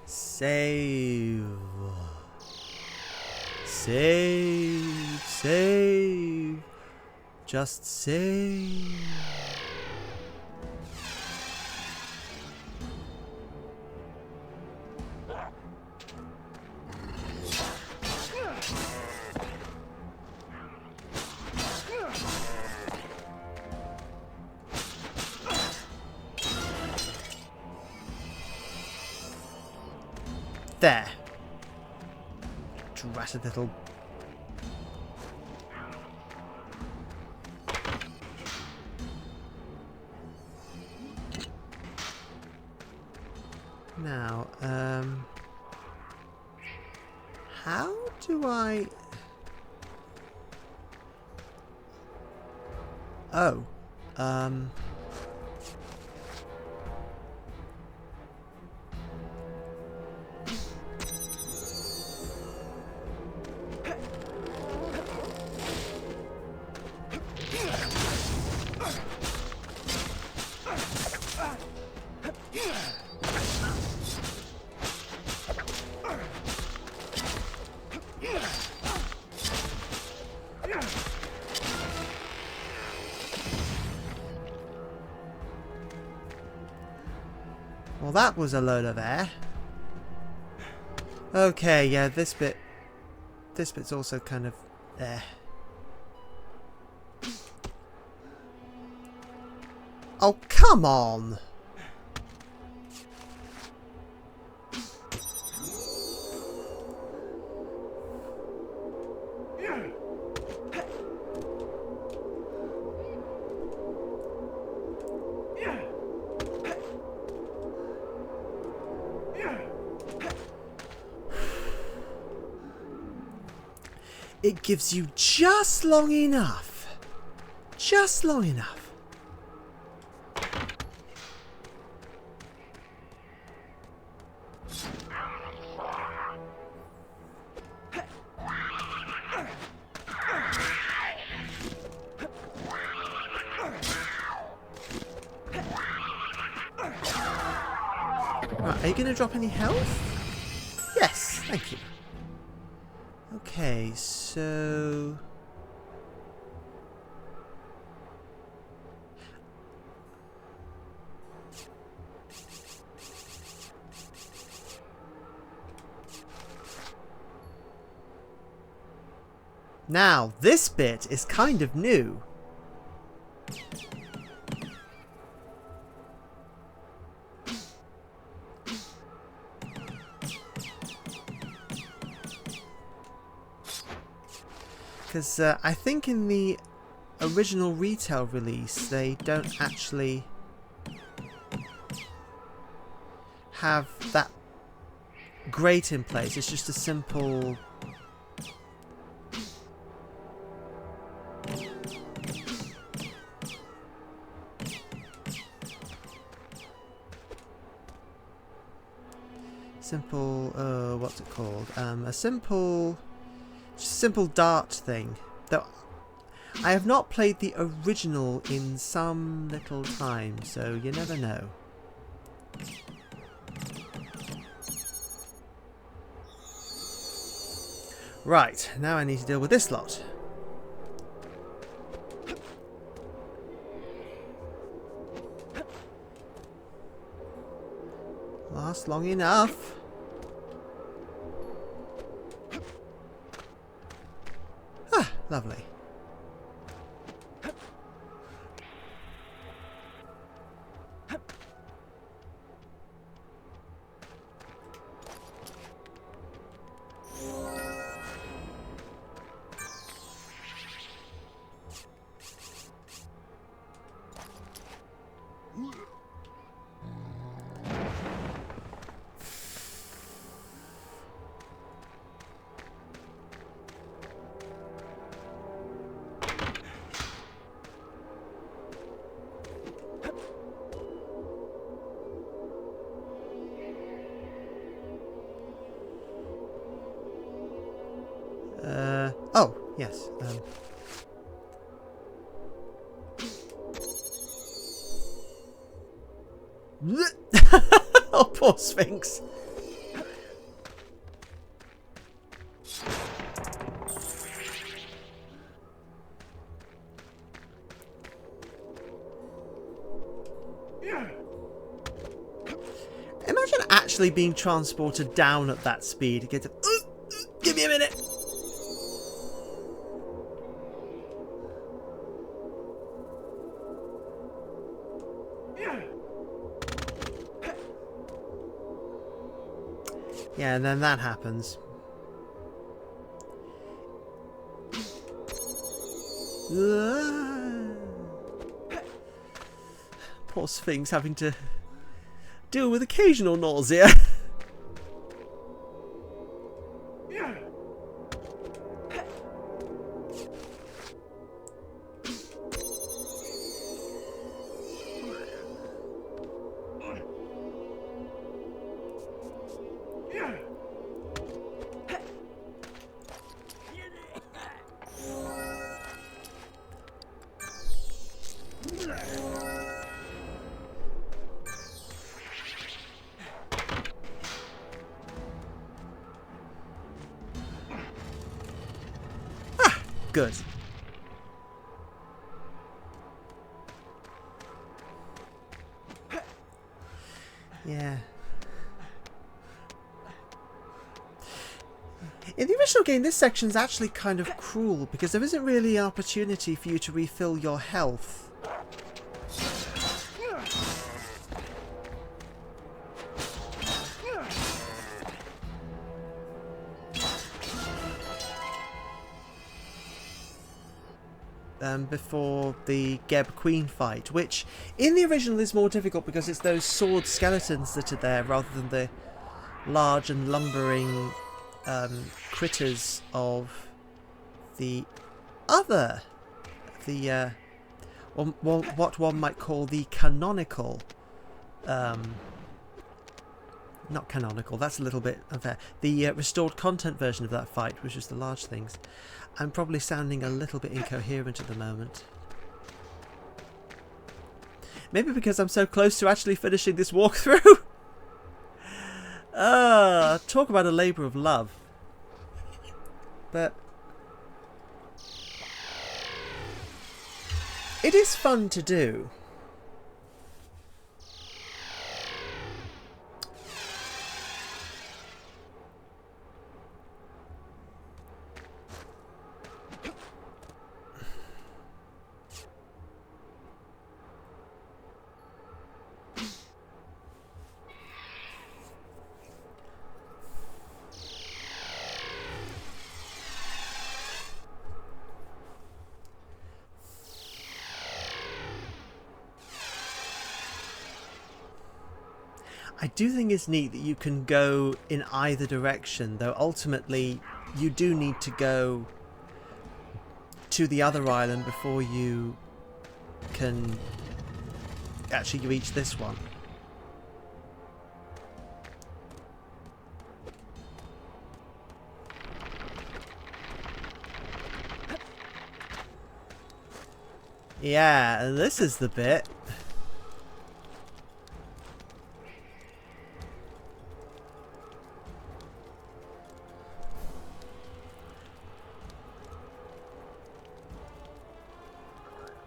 Save. Save. Save. Just save. There. Dratted little... Now, how do I... Oh, well, that was a load of air. Okay, yeah, this bit's also kind of there. Oh, come on! It gives you just long enough. Just long enough. Right, are you going to drop any health? Yes, thank you. Okay, so... Now, this bit is kind of new. Because I think in the original retail release they don't actually have that grate in place. It's just a simple... what's it called? A simple dart thing. Though I have not played the original in some little time, so you never know. Right, now I need to deal with this lot. Last long enough. Ah, lovely. Oh, yes. Oh, poor Sphinx. actually being transported down at that speed. It gets, give me a minute. Yeah, and then that happens. Poor Sphinx having to deal with occasional nausea. Good. Yeah. In the original game, this section is actually kind of cruel because there isn't really an opportunity for you to refill your health. Before the Geb Queen fight, which in the original is more difficult because it's those sword skeletons that are there rather than the large and lumbering critters of the other, what one might call the canonical, not canonical, that's a little bit unfair, the restored content version of that fight, which is the large things. I'm probably sounding a little bit incoherent at the moment. Maybe because I'm so close to actually finishing this walkthrough. Talk about a labour of love. But it is fun to do. I do think it's neat that you can go in either direction, though ultimately you do need to go to the other island before you can actually reach this one. Yeah, this is the bit.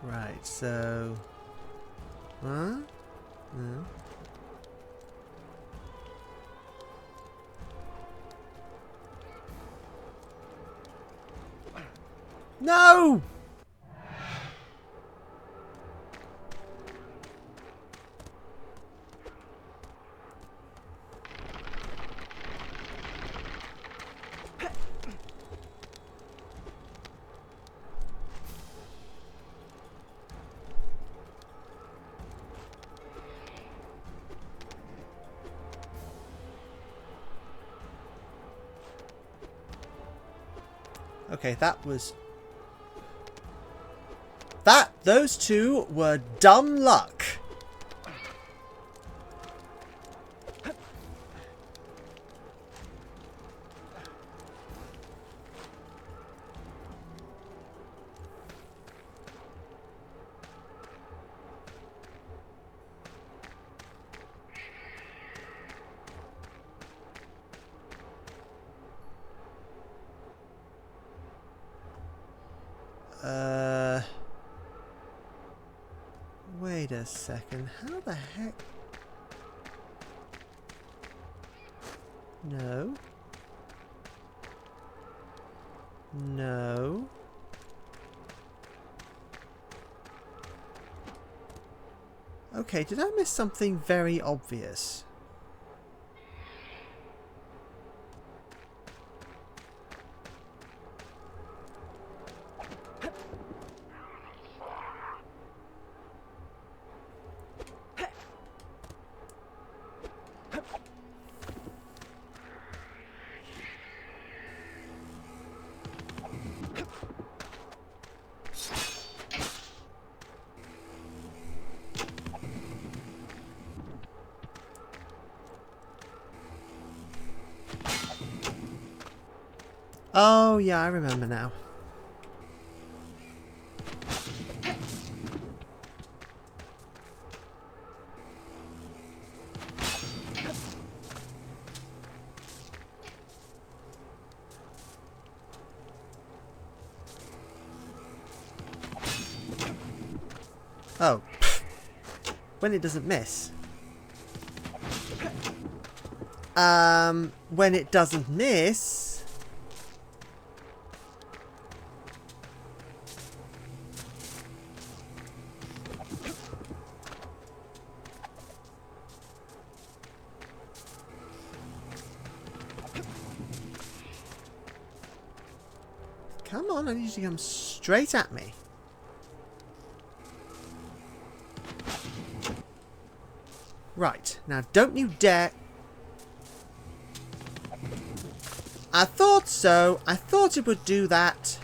Right, so... Huh? No. No! Okay, that was... Those two were dumb luck. Wait a second. How the heck? No. No. Okay, did I miss something very obvious? Oh, yeah, I remember now. Oh. When it doesn't miss. When it doesn't miss... Come on, I need you to come straight at me. Right, now don't you dare... I thought so. I thought it would do that.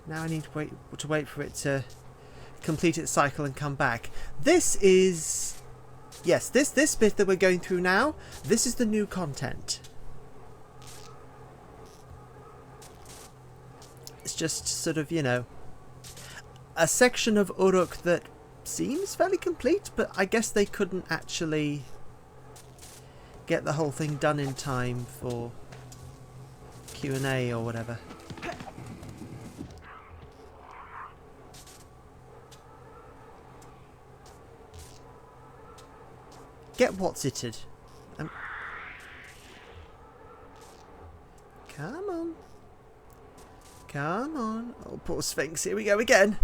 Now I need to wait for it to complete its cycle and come back. This is... Yes, this bit that we're going through now, this is the new content. It's just sort of, you know, a section of Uruk that seems fairly complete, but I guess they couldn't actually get the whole thing done in time for Q&A or whatever. Get what's-itted. Come on. Come on. Oh, poor Sphinx. Here we go again.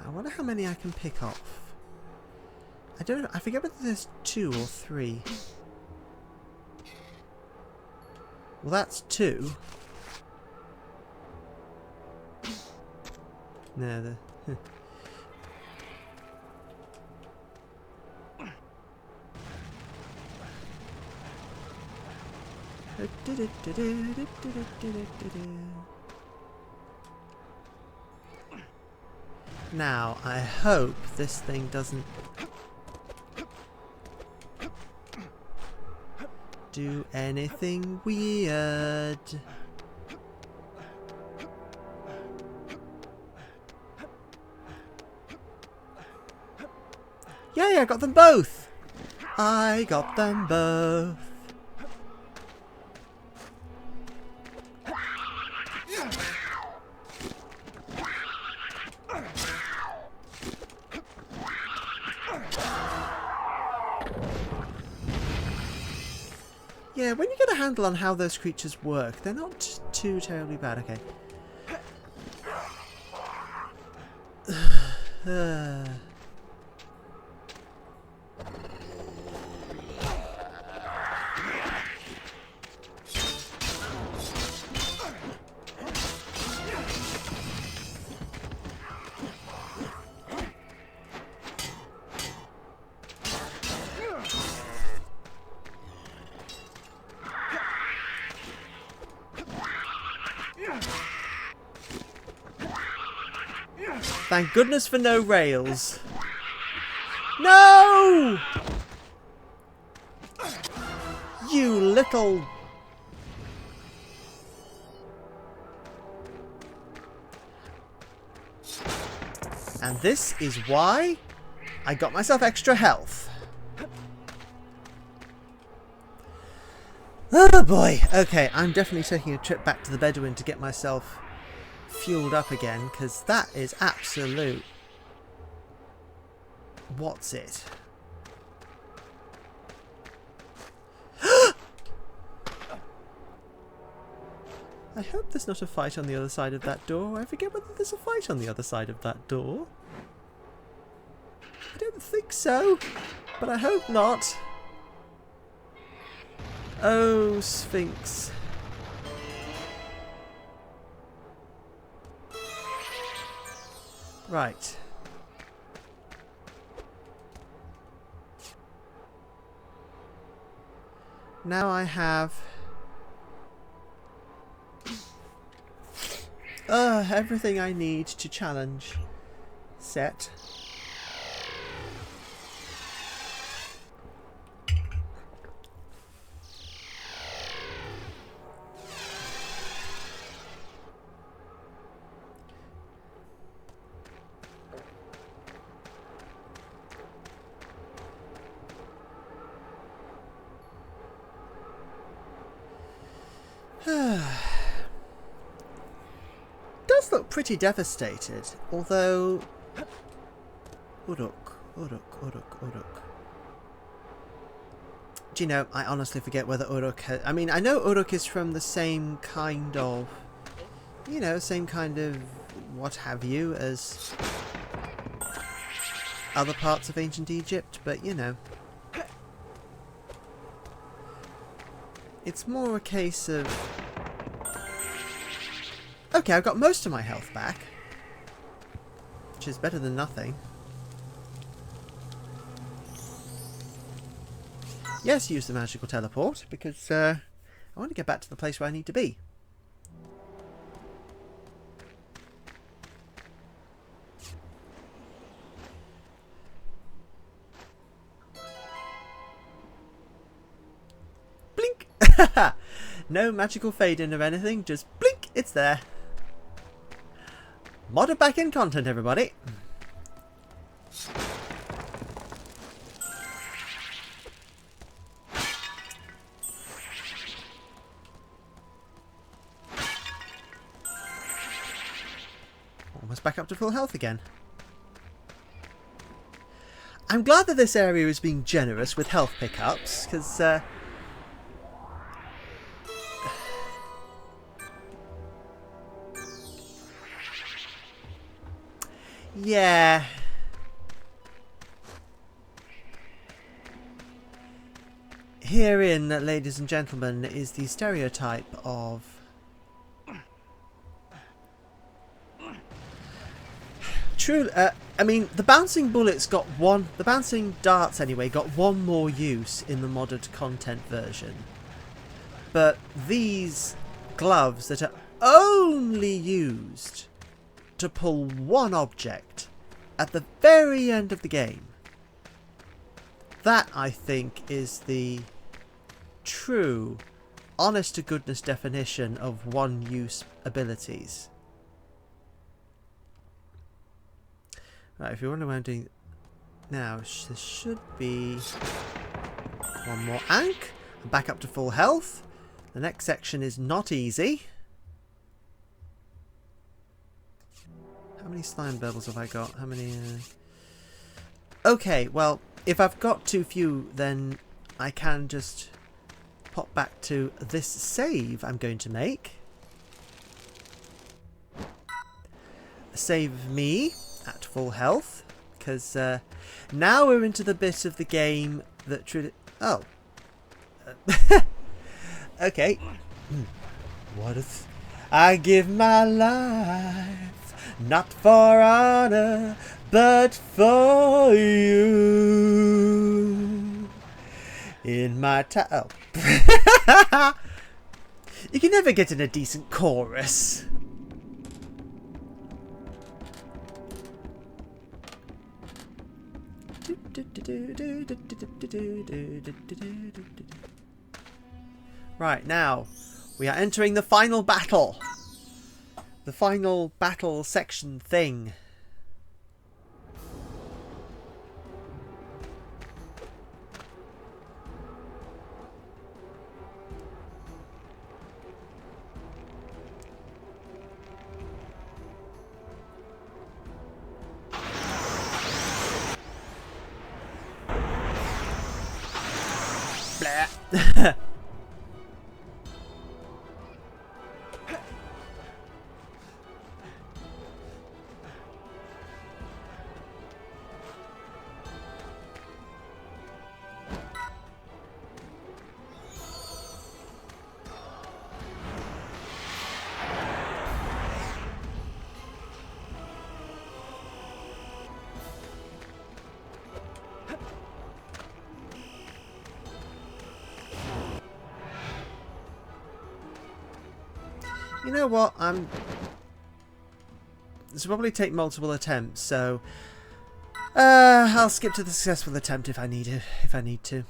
I wonder how many I can pick off. I don't know. I forget whether there's 2 or 3. Well, that's 2. No, the... Now, I hope this thing doesn't do anything weird. Yay, I got them both! I got them both. Yeah, when you get a handle on how those creatures work, they're not too terribly bad. Okay. Thank goodness for no rails. No! You little... And this is why I got myself extra health. Oh boy. Okay, I'm definitely taking a trip back to the Bedouin to get myself fueled up again, because that is absolute... What's it? I hope there's not a fight on the other side of that door. I forget whether there's a fight on the other side of that door. I don't think so, but I hope not. Oh, Sphinx. Right. Now I have... everything I need to challenge set. Does look pretty devastated, although... Uruk. Do you know, I honestly forget whether Uruk has... I mean, I know Uruk is from the same kind of... You know, same kind of what have you as other parts of ancient Egypt, but you know. It's more a case of... Okay, I've got most of my health back, which is better than nothing. Yes, use the magical teleport, because I want to get back to the place where I need to be. Blink! No magical fade-in or anything, just blink, it's there. Modded back in content, everybody. Almost back up to full health again. I'm glad that this area is being generous with health pickups, because yeah. Herein, ladies and gentlemen, is the stereotype of... True, I mean, the bouncing bullets got one... The bouncing darts, anyway, got one more use in the modded content version. But these gloves that are only used to pull one object at the very end of the game. That, I think, is the true, honest-to-goodness definition of one-use abilities. Right, if you're wondering what I'm doing now, there should be one more Ankh. I'm back up to full health. The next section is not easy. How many slime burbles have I got? How many... Okay, well, if I've got too few, then I can just pop back to this save I'm going to make. Save me at full health, because now we're into the bit of the game that truly... Oh. Okay. What if I give my life not for honor, but for you? In my time... Oh. You can never get in a decent chorus. Right, now we are entering the final battle. The final battle section thing. Blah. You know what? This will probably take multiple attempts, so I'll skip to the successful attempt if I need to.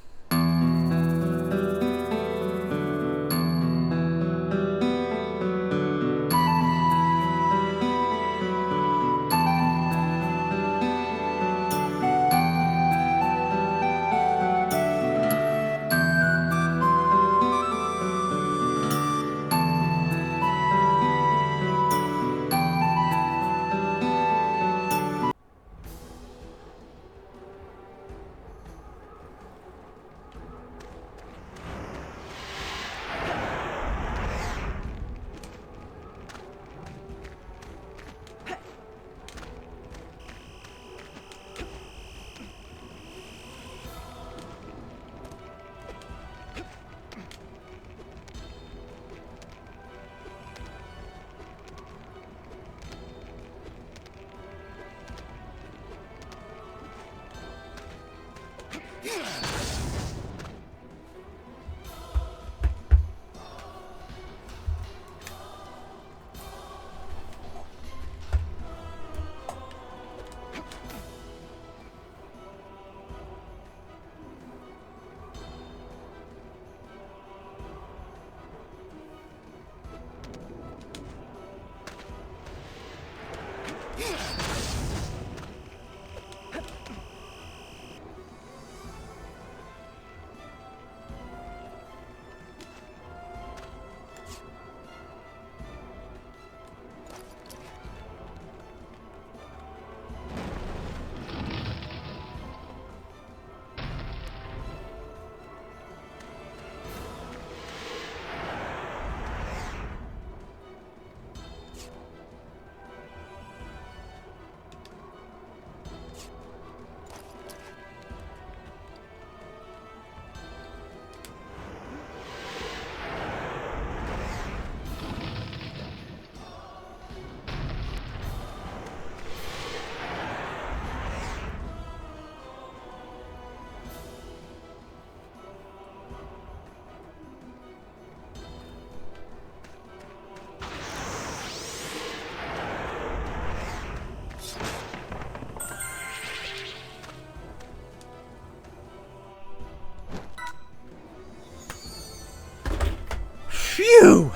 Phew!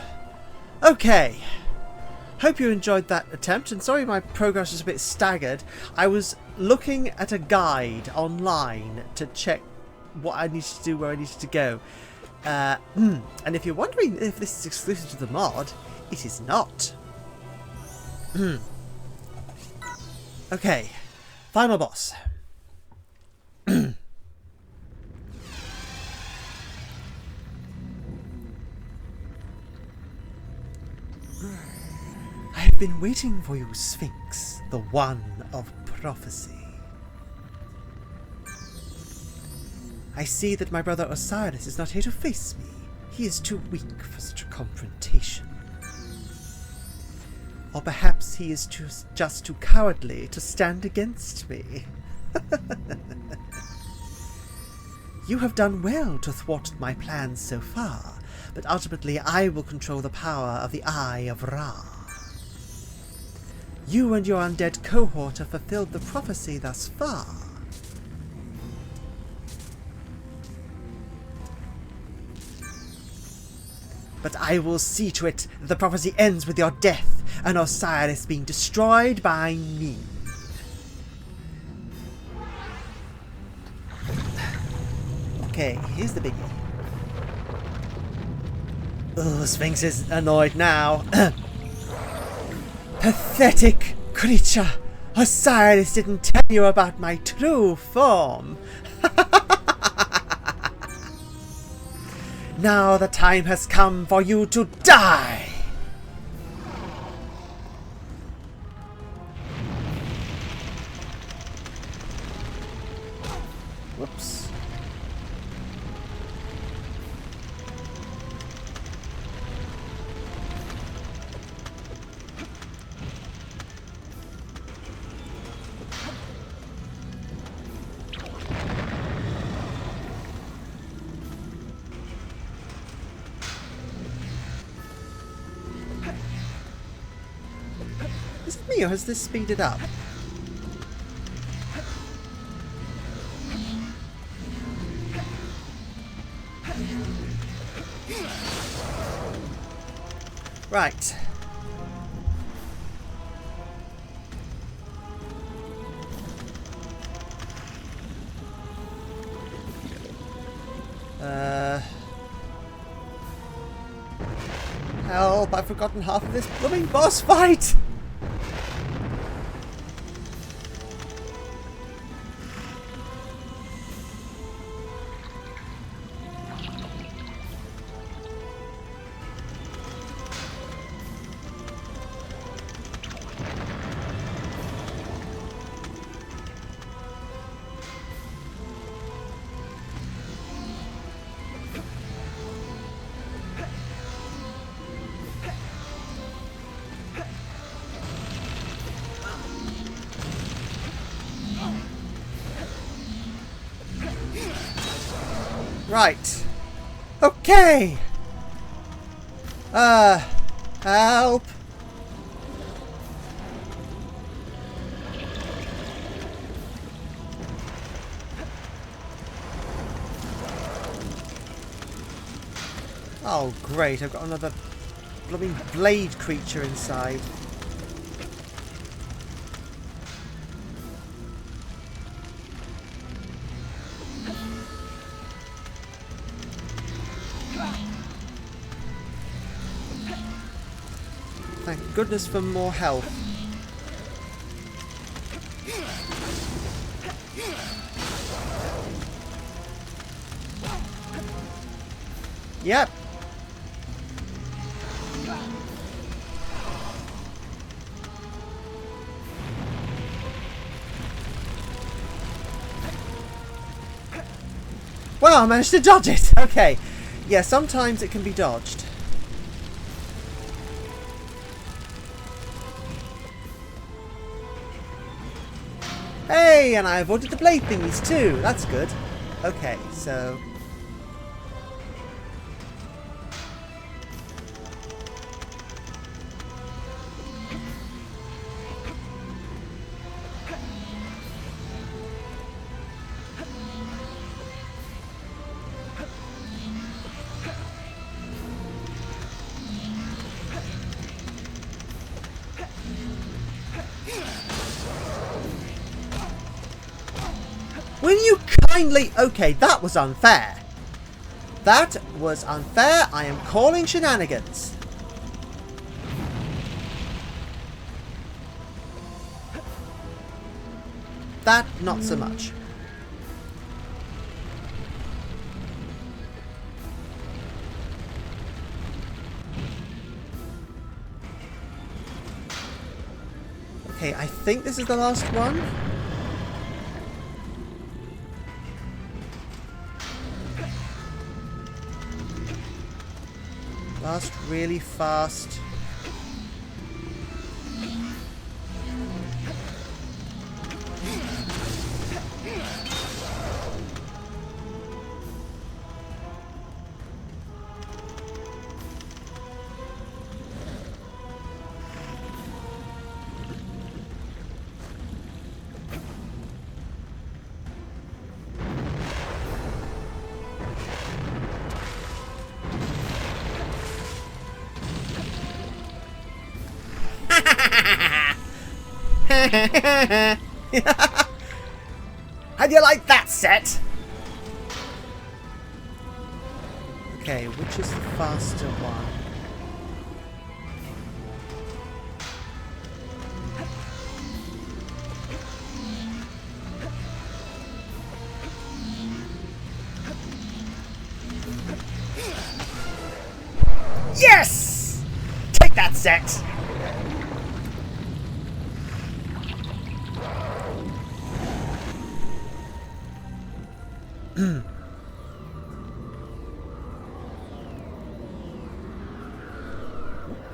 Okay. Hope you enjoyed that attempt, and sorry my progress was a bit staggered. I was looking at a guide online to check what I needed to do, where I needed to go. And if you're wondering if this is exclusive to the mod, it is not. Okay. Final boss. I have been waiting for you, Sphinx, the one of prophecy. I see that my brother Osiris is not here to face me. He is too weak for such a confrontation. Or perhaps he is just too cowardly to stand against me. You have done well to thwart my plans so far, but ultimately I will control the power of the Eye of Ra. You and your undead cohort have fulfilled the prophecy thus far. But I will see to it that the prophecy ends with your death and Osiris being destroyed by me. Okay, here's the biggie. Oh, Sphinx is annoyed now. Pathetic creature! Osiris didn't tell you about my true form. Now the time has come for you to die! Whoops. Is it me or has this speeded up? Right. Help, I've forgotten half of this blooming boss fight! Right. Okay. Help. Oh, great. I've got another blooming blade creature inside. Thank goodness for more health. Yep. Well, I managed to dodge it. Okay. Yeah, sometimes it can be dodged. Hey, and I avoided the blade thingies too. That's good. Okay, so... Will you kindly... Okay, that was unfair. That was unfair. I am calling shenanigans. That, not so much. Okay, I think this is the last one. Last really fast. How do you like that, Set? Okay, which is the faster one? Yes! Take that, Set!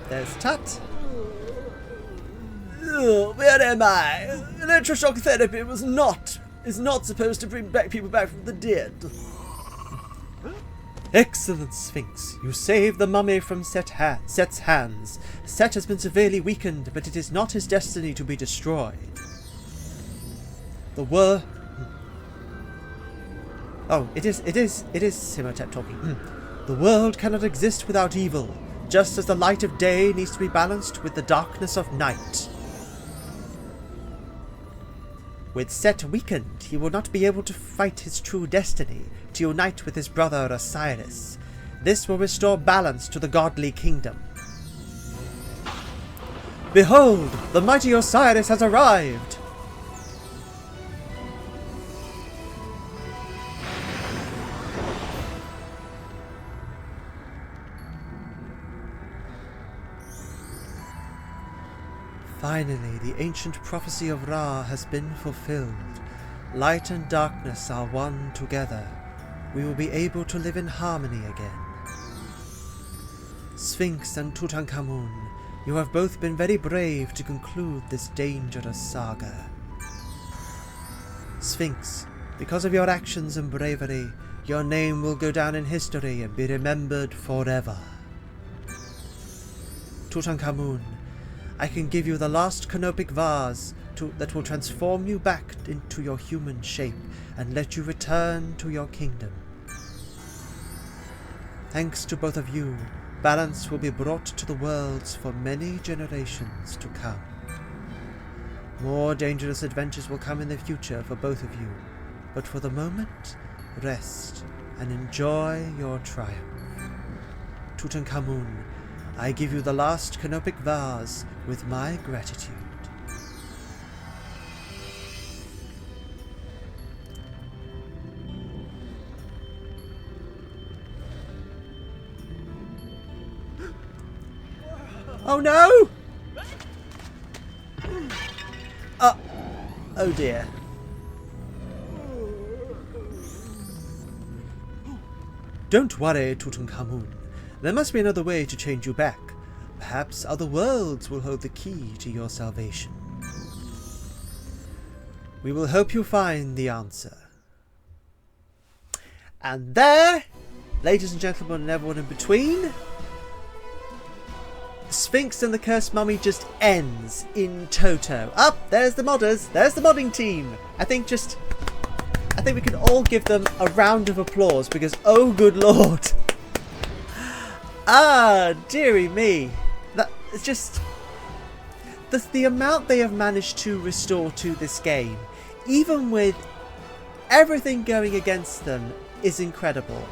There's Tut. Oh, where am I? Electroshock therapy is not supposed to bring people back from the dead. Excellent, Sphinx. You saved the mummy from Set's hands. Set has been severely weakened, but it is not his destiny to be destroyed. The world... Oh, it is Simotep talking. The world cannot exist without evil, just as the light of day needs to be balanced with the darkness of night. With Set weakened, he will not be able to fight his true destiny, to unite with his brother Osiris. This will restore balance to the godly kingdom. Behold, the mighty Osiris has arrived! Finally, the ancient prophecy of Ra has been fulfilled. Light and darkness are one together. We will be able to live in harmony again. Sphinx and Tutankhamun, you have both been very brave to conclude this dangerous saga. Sphinx, because of your actions and bravery, your name will go down in history and be remembered forever. Tutankhamun, I can give you the last canopic vase that will transform you back into your human shape and let you return to your kingdom. Thanks to both of you, balance will be brought to the worlds for many generations to come. More dangerous adventures will come in the future for both of you, but for the moment, rest and enjoy your triumph. Tutankhamun, I give you the last canopic vase with my gratitude. Oh no! Oh dear. Don't worry, Tutankhamun. There must be another way to change you back. Perhaps other worlds will hold the key to your salvation. We will help you find the answer. And there, ladies and gentlemen and everyone in between, Sphinx and the Cursed Mummy just ends in toto. Up, there's the modders, there's the modding team. I think we can all give them a round of applause because, oh good lord. Ah, dearie me. It's just the amount they have managed to restore to this game, even with everything going against them, is incredible.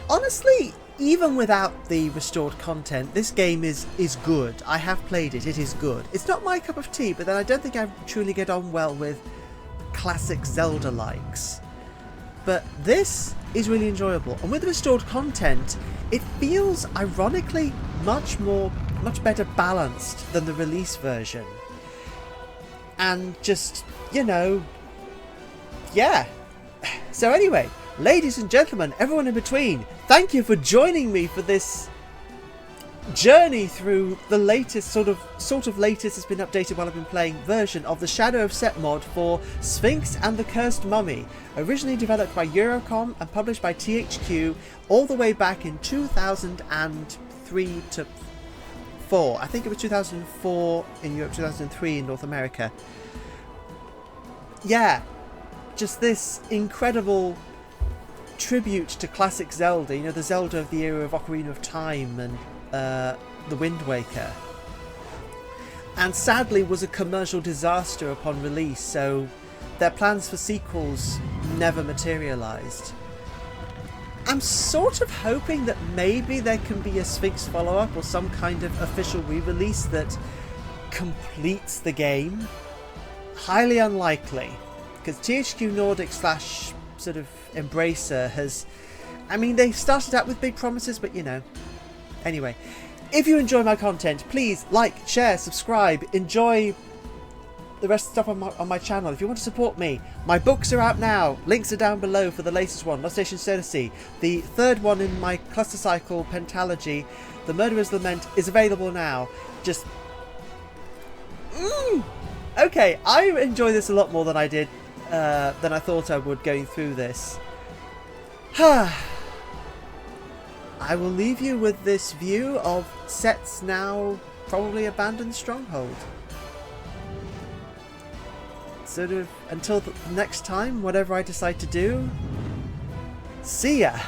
Honestly, even without the restored content, this game is good. I have played it. It is good. It's not my cup of tea, but then I don't think I truly get on well with classic Zelda likes. But this is really enjoyable, and with the restored content, it feels ironically much better balanced than the release version. And just, you know, yeah. So anyway, ladies and gentlemen, everyone in between, thank you for joining me for this journey through the latest sort of latest has been updated while I've been playing version of the Shadow of Set mod for Sphinx and the Cursed Mummy, originally developed by Uruk and published by THQ all the way back in 2003 to 4. I think it was 2004 in Europe, 2003 in North America. Yeah, just this incredible tribute to classic Zelda, you know, the Zelda of the era of Ocarina of Time and the Wind Waker. and sadly was a commercial disaster upon release, so their plans for sequels never materialised. I'm sort of hoping that maybe there can be a Sphinx follow-up or some kind of official re-release that completes the game. Highly unlikely, because THQ Nordic / sort of Embracer has... I mean, they started out with big promises, but you know. Anyway, if you enjoy my content, please like, share, subscribe, enjoy the rest of the stuff on my channel. If you want to support me, my books are out now. Links are down below for the latest one, Lost Station Odyssey. The third one in my Cluster Cycle Pentalogy, The Murderer's Lament, is available now. Just... Okay, I enjoy this a lot more than I did, than I thought I would going through this. I will leave you with this view of Set's now probably abandoned stronghold. Sort of until the next time, whatever I decide to do. See ya!